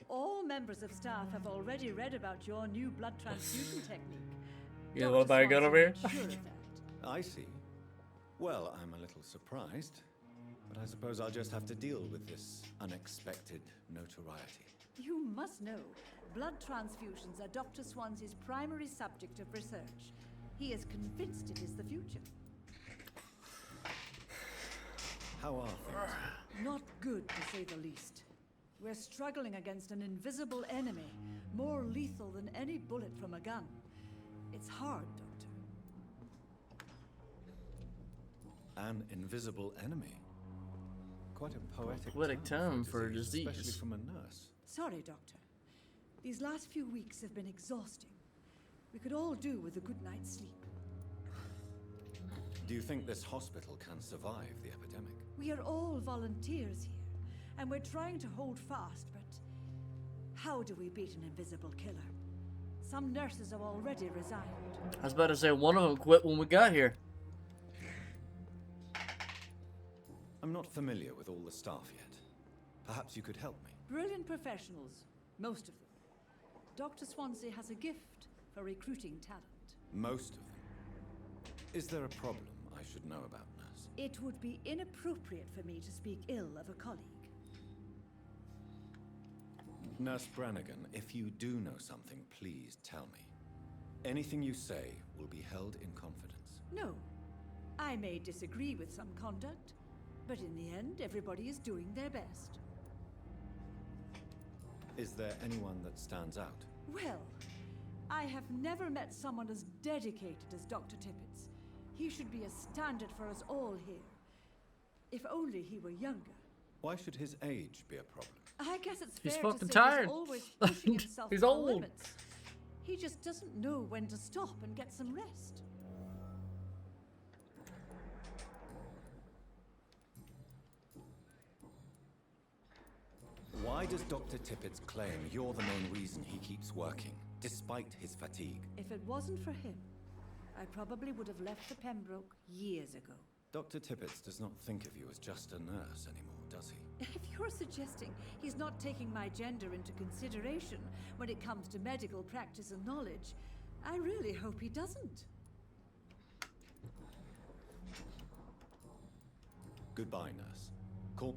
All members of staff have already read about your new blood transfusion technique. You know what I got over here? Sure of that. I see. Well, I'm a little surprised, but I suppose I'll just have to deal with this unexpected notoriety. You must know, blood transfusions are Dr. Swansea's primary subject of research. He is convinced it is the future. How are things? Not good, to say the least. We're struggling against an invisible enemy, more lethal than any bullet from a gun. It's hard, Doctor. An invisible enemy. Quite a Poetic term for a especially disease. from a nurse. Sorry, Doctor. These last few weeks have been exhausting. We could all do with a good night's sleep. Do you think this hospital can survive the epidemic? We are all volunteers here, and we're trying to hold fast, but how do we beat an invisible killer? Some nurses have already resigned. I was about to say one of them quit when we got here. I'm not familiar with all the staff yet. Perhaps you could help me. Brilliant professionals, most of them. Dr. Swansea has a gift for recruiting talent. Most of them. Is there a problem I should know about, nurse? It would be inappropriate for me to speak ill of a colleague. Nurse Brannigan, if you do know something, please tell me. Anything you say will be held in confidence. No. I may disagree with some conduct, but in the end, everybody is doing their best. Is there anyone that stands out? Well, I have never met someone as dedicated as Dr. Tippett. He should be a standard for us all here. If only he were younger. Why should his age be a problem? I guess it's He's fair to fucking say tired. he's always pushing himself He's to the old. limits. He just doesn't know when to stop and get some rest. does Dr. Tippett's claim you're the main reason he keeps working, despite his fatigue? If it wasn't for him, I probably would have left the Pembroke years ago. Dr. Tippett does not think of you as just a nurse anymore, does he? If you're suggesting he's not taking my gender into consideration when it comes to medical practice and knowledge, I really hope he doesn't. Goodbye, nurse. Call.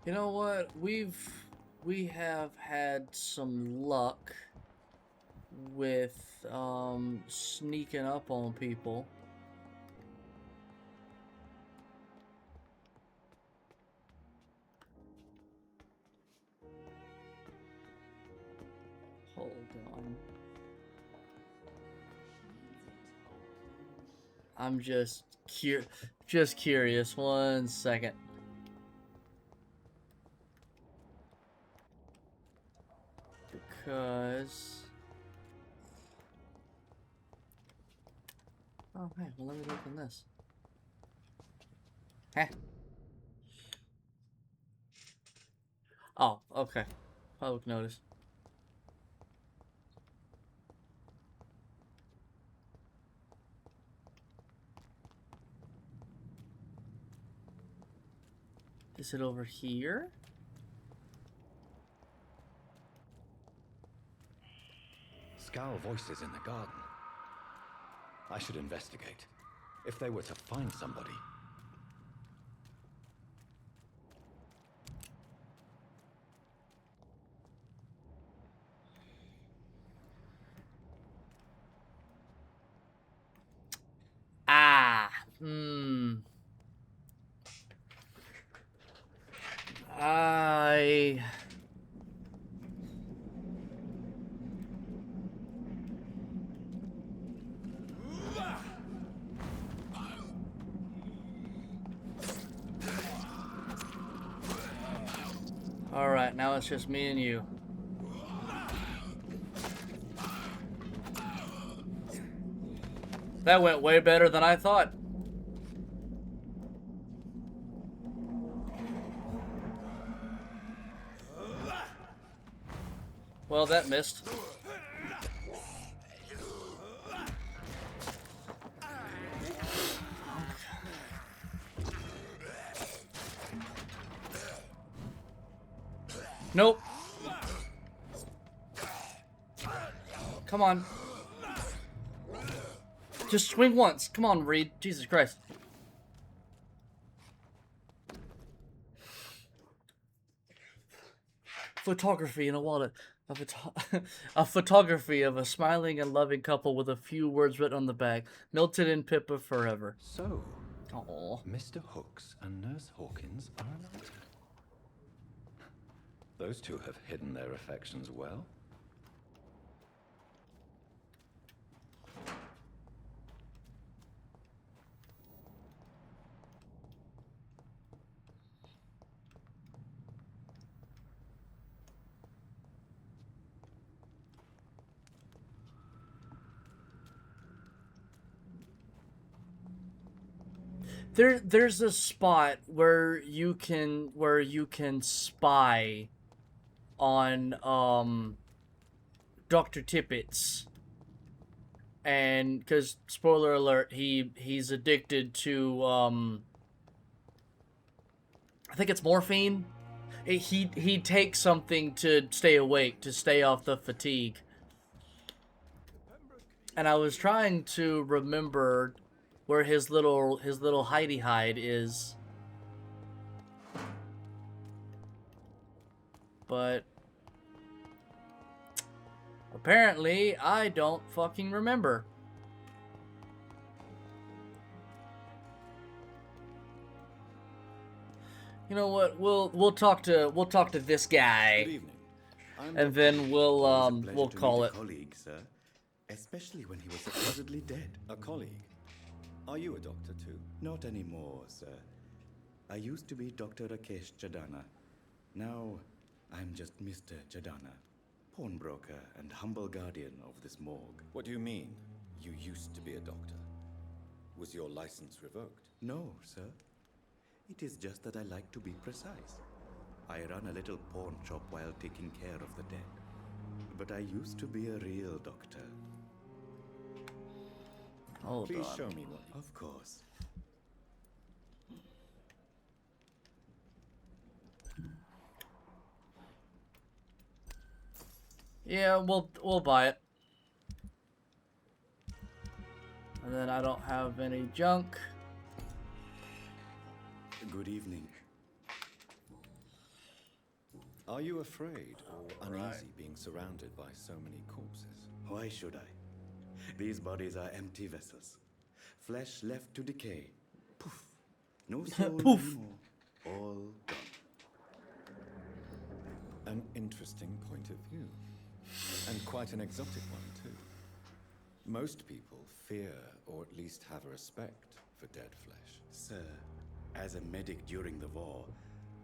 You know what? We have had some luck with sneaking up on people. Hold on. I'm just curious. 1 second. Because... Oh, hey, well, let me open this. Heh. Oh, okay. Public notice. Is it over here? Scowl voices in the garden. I should investigate. If they were to find somebody. Ah, I... Alright, now it's just me and you. That went way better than I thought. Well, that missed. Nope. Come on. Just swing once. Come on, Reed. Jesus Christ. Photography in a wallet. A photography of a smiling and loving couple with a few words written on the back. Milton and Pippa forever. So, aww. Mr. Hooks and Nurse Hawkins are an item. Those two have hidden their affections well. There's a spot where you can spy on Dr. Tippett's, and because spoiler alert, he's addicted to I think it's morphine. He takes something to stay awake, to stay off the fatigue. And I was trying to remember where his little hidey hide is, but apparently I don't fucking remember. You know what? We'll talk to this guy. Good evening. And then we'll call it. Colleague, sir. Especially when he was supposedly dead. A colleague? Are you a doctor too? Not anymore, sir. I used to be Dr. Rakesh Chadana. Now, I'm just Mr. Chadana, pawnbroker and humble guardian of this morgue. What do you mean, you used to be a doctor? Was your license revoked? No, sir. It is just that I like to be precise. I run a little pawn shop while taking care of the dead. But I used to be a real doctor. Please show me what you... Of course. Yeah, we'll buy it. And then I don't have any junk. Good evening. Are you afraid or uneasy being surrounded by so many corpses? Why should I? These bodies are empty vessels. Flesh left to decay. Poof. No soul Poof. anymore. All gone. An interesting point of view. And quite an exotic one, too. Most people fear, or at least have a respect, for dead flesh. Sir, as a medic during the war,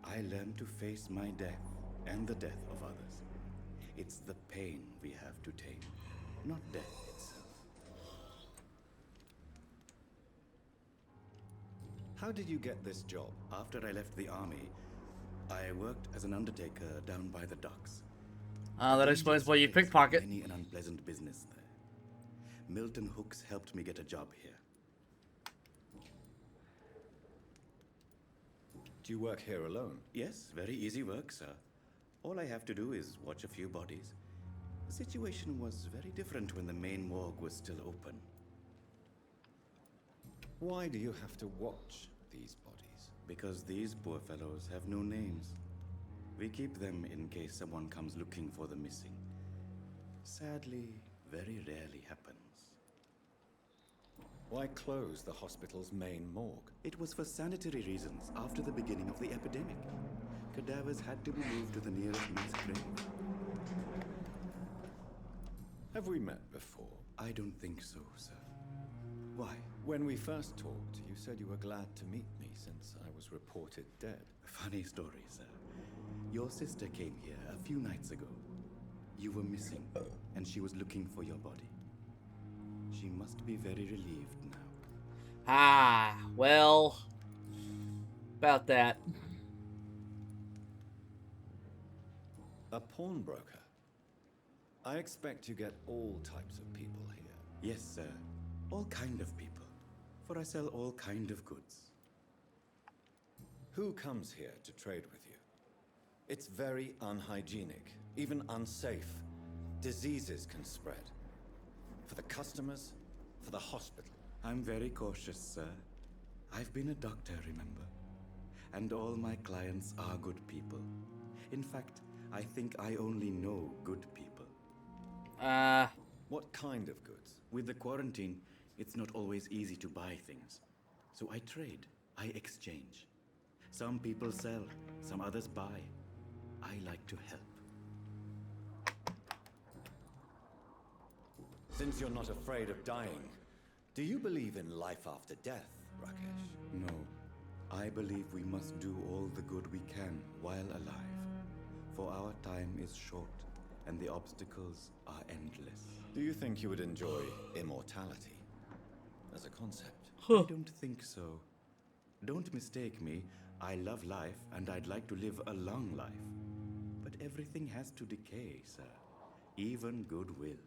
I learned to face my death and the death of others. It's the pain we have to tame, not death itself. How did you get this job? After I left the army, I worked as an undertaker down by the docks. That explains why you pickpocket. Many an unpleasant business there. Milton Hooks helped me get a job here. Do you work here alone? Yes, very easy work, sir. All I have to do is watch a few bodies. The situation was very different when the main morgue was still open. Why do you have to watch these bodies? Because these poor fellows have no names. We keep them in case someone comes looking for the missing. Sadly, very rarely happens. Why close the hospital's main morgue? It was for sanitary reasons after the beginning of the epidemic. Cadavers had to be moved to the nearest mass grave. Have we met before? I don't think so, sir. Why? When we first talked, you said you were glad to meet me since I was reported dead. Funny story, sir. Your sister came here a few nights ago. You were missing, and she was looking for your body. She must be very relieved now. Ah, well, about that. A pawnbroker? I expect you get all types of people here. Yes, sir. All kind of people. For I sell all kind of goods. Who comes here to trade with you? It's very unhygienic, even unsafe. Diseases can spread. For the customers, for the hospital. I'm very cautious, sir. I've been a doctor, remember? And all my clients are good people. In fact, I think I only know good people. What kind of goods? With the quarantine, it's not always easy to buy things. So I trade, I exchange. Some people sell, some others buy. I like to help. Since you're not afraid of dying, do you believe in life after death, Rakesh? No. I believe we must do all the good we can while alive. For our time is short, and the obstacles are endless. Do you think you would enjoy immortality as a concept? I don't think so. Don't mistake me. I love life, and I'd like to live a long life. But everything has to decay, sir. Even goodwill.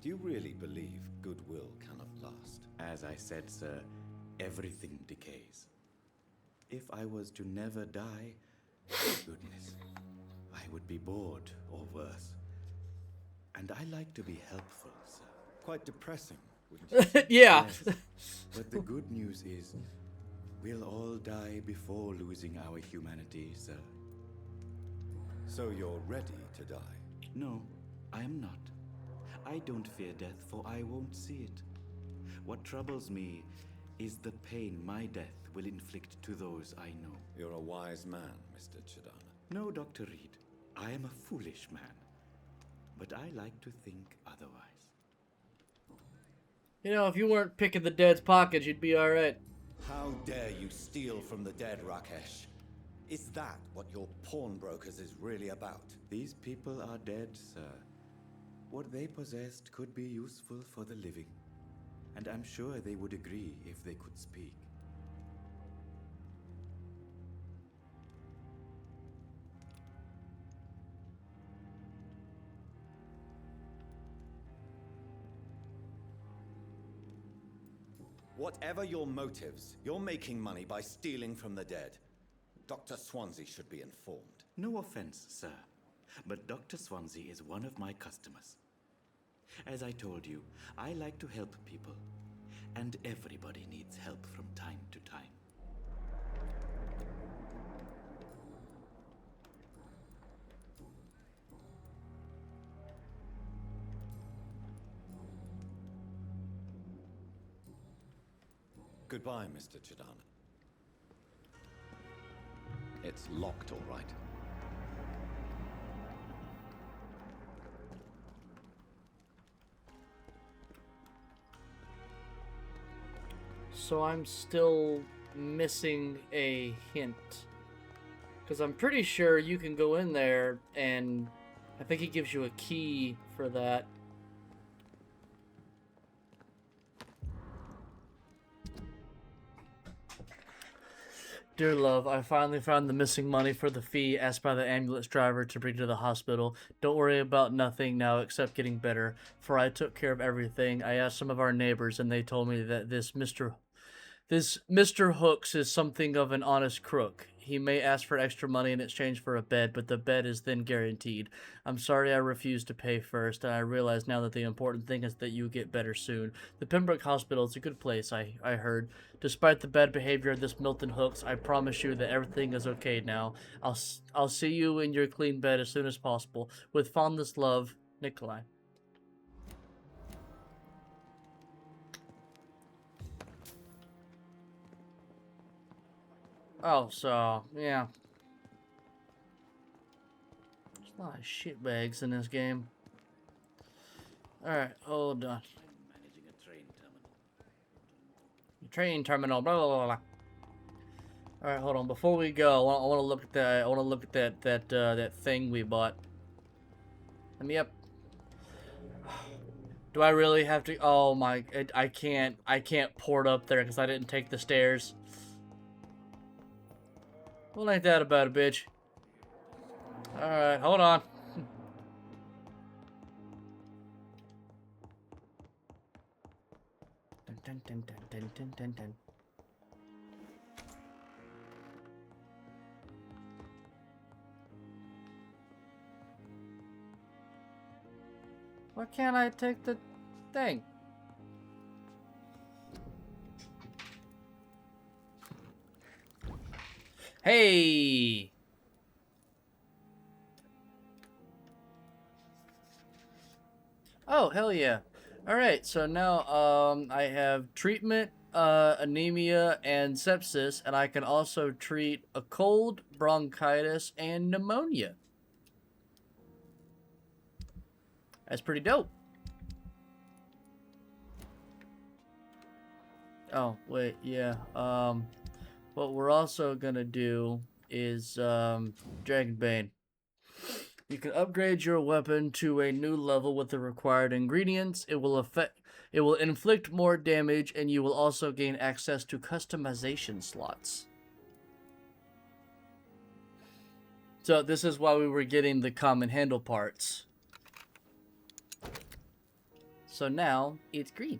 Do you really believe goodwill cannot last? As I said, sir, everything decays. If I was to never die, goodness, I would be bored or worse. And I like to be helpful, sir. Quite depressing, wouldn't you? Yeah. Yes. But the good news is, we'll all die before losing our humanity, sir. So you're ready to die? No, I am not. I don't fear death, for I won't see it. What troubles me is the pain my death will inflict to those I know. You're a wise man, Mr. Chidana. No, Dr. Reed. I am a foolish man. But I like to think otherwise. You know, if you weren't picking the dead's pockets, you'd be alright. How dare you steal from the dead, Rakesh? Is that what your pawnbrokers is really about? These people are dead, sir. What they possessed could be useful for the living, and I'm sure they would agree if they could speak. Whatever your motives, you're making money by stealing from the dead. Dr. Swansea should be informed. No offense, sir, but Dr. Swansea is one of my customers. As I told you, I like to help people, and everybody needs help from time to time. Goodbye, Mr. Chidana. It's locked, all right. So I'm still missing a hint. Because I'm pretty sure you can go in there and I think he gives you a key for that. Dear love, I finally found the missing money for the fee asked by the ambulance driver to bring to the hospital. Don't worry about nothing now except getting better, for I took care of everything. I asked some of our neighbors and they told me that this Mr. Hooks is something of an honest crook. He may ask for extra money in exchange for a bed, but the bed is then guaranteed. I'm sorry I refused to pay first, and I realize now that the important thing is that you get better soon. The Pembroke Hospital is a good place, I heard. Despite the bad behavior of this Milton Hooks, I promise you that everything is okay now. I'll see you in your clean bed as soon as possible. With fondest love, Nikolai. Oh, so, yeah. There's a lot of shitbags in this game. Alright, hold on. Managing a train terminal. Train terminal, blah, blah, blah, blah. Alright, hold on. Before we go, I want to look at that. I want to look at that thing we bought. Let me up. Do I really have to? Oh my! I can't port up there because I didn't take the stairs. Well, ain't that about a bitch? Alright, hold on. Dun, dun, dun, dun, dun, dun, dun. Why can't I take the thing? Hey! Oh, hell yeah. Alright, so now I have treatment, anemia, and sepsis, and I can also treat a cold, bronchitis, and pneumonia. That's pretty dope. Oh, wait, yeah. What we're also gonna do is Dragonbane. You can upgrade your weapon to a new level with the required ingredients. It will inflict more damage, and you will also gain access to customization slots. So this is why we were getting the common handle parts. So now it's green.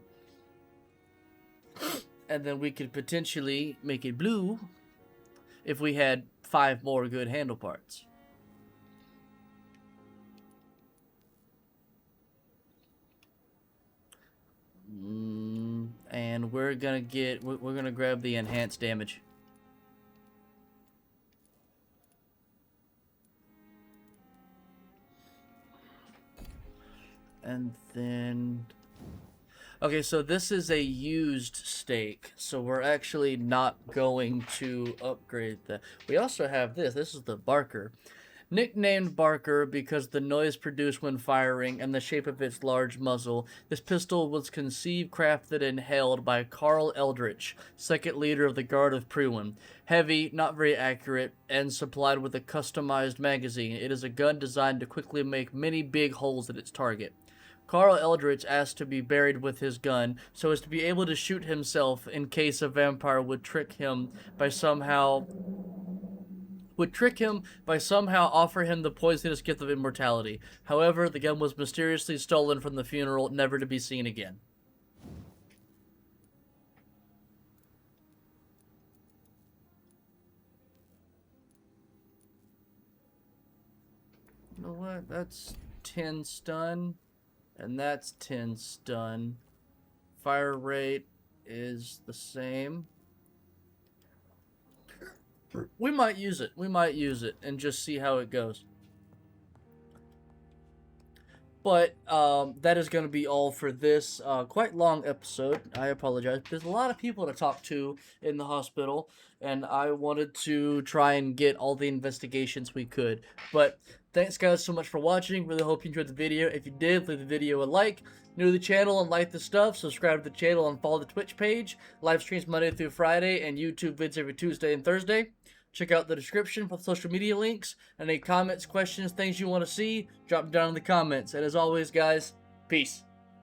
And then we could potentially make it blue if we had 5 more good handle parts. And we're gonna grab the enhanced damage. And then... Okay, so this is a used stake, so we're actually not going to upgrade that. We also have this. This is the Barker. Nicknamed Barker because the noise produced when firing and the shape of its large muzzle, this pistol was conceived, crafted, and held by Carl Eldritch, second leader of the Guard of Prewin. Heavy, not very accurate, and supplied with a customized magazine. It is a gun designed to quickly make many big holes at its target. Carl Eldritch asked to be buried with his gun so as to be able to shoot himself in case a vampire would trick him by somehow offer him the poisonous gift of immortality. However, the gun was mysteriously stolen from the funeral, never to be seen again. You know what? That's 10 stun, and that's 10 stun. Fire rate is the same. We might use it. We might use it and just see how it goes. But that is going to be all for this quite long episode. I apologize. There's a lot of people to talk to in the hospital, and I wanted to try and get all the investigations we could. But thanks guys so much for watching. Really hope you enjoyed the video. If you did, leave the video a like. New to the channel and like the stuff, subscribe to the channel and follow the Twitch page. Live streams Monday through Friday and YouTube vids every Tuesday and Thursday. Check out the description for the social media links. And any comments, questions, things you want to see, drop them down in the comments. And as always, guys, peace.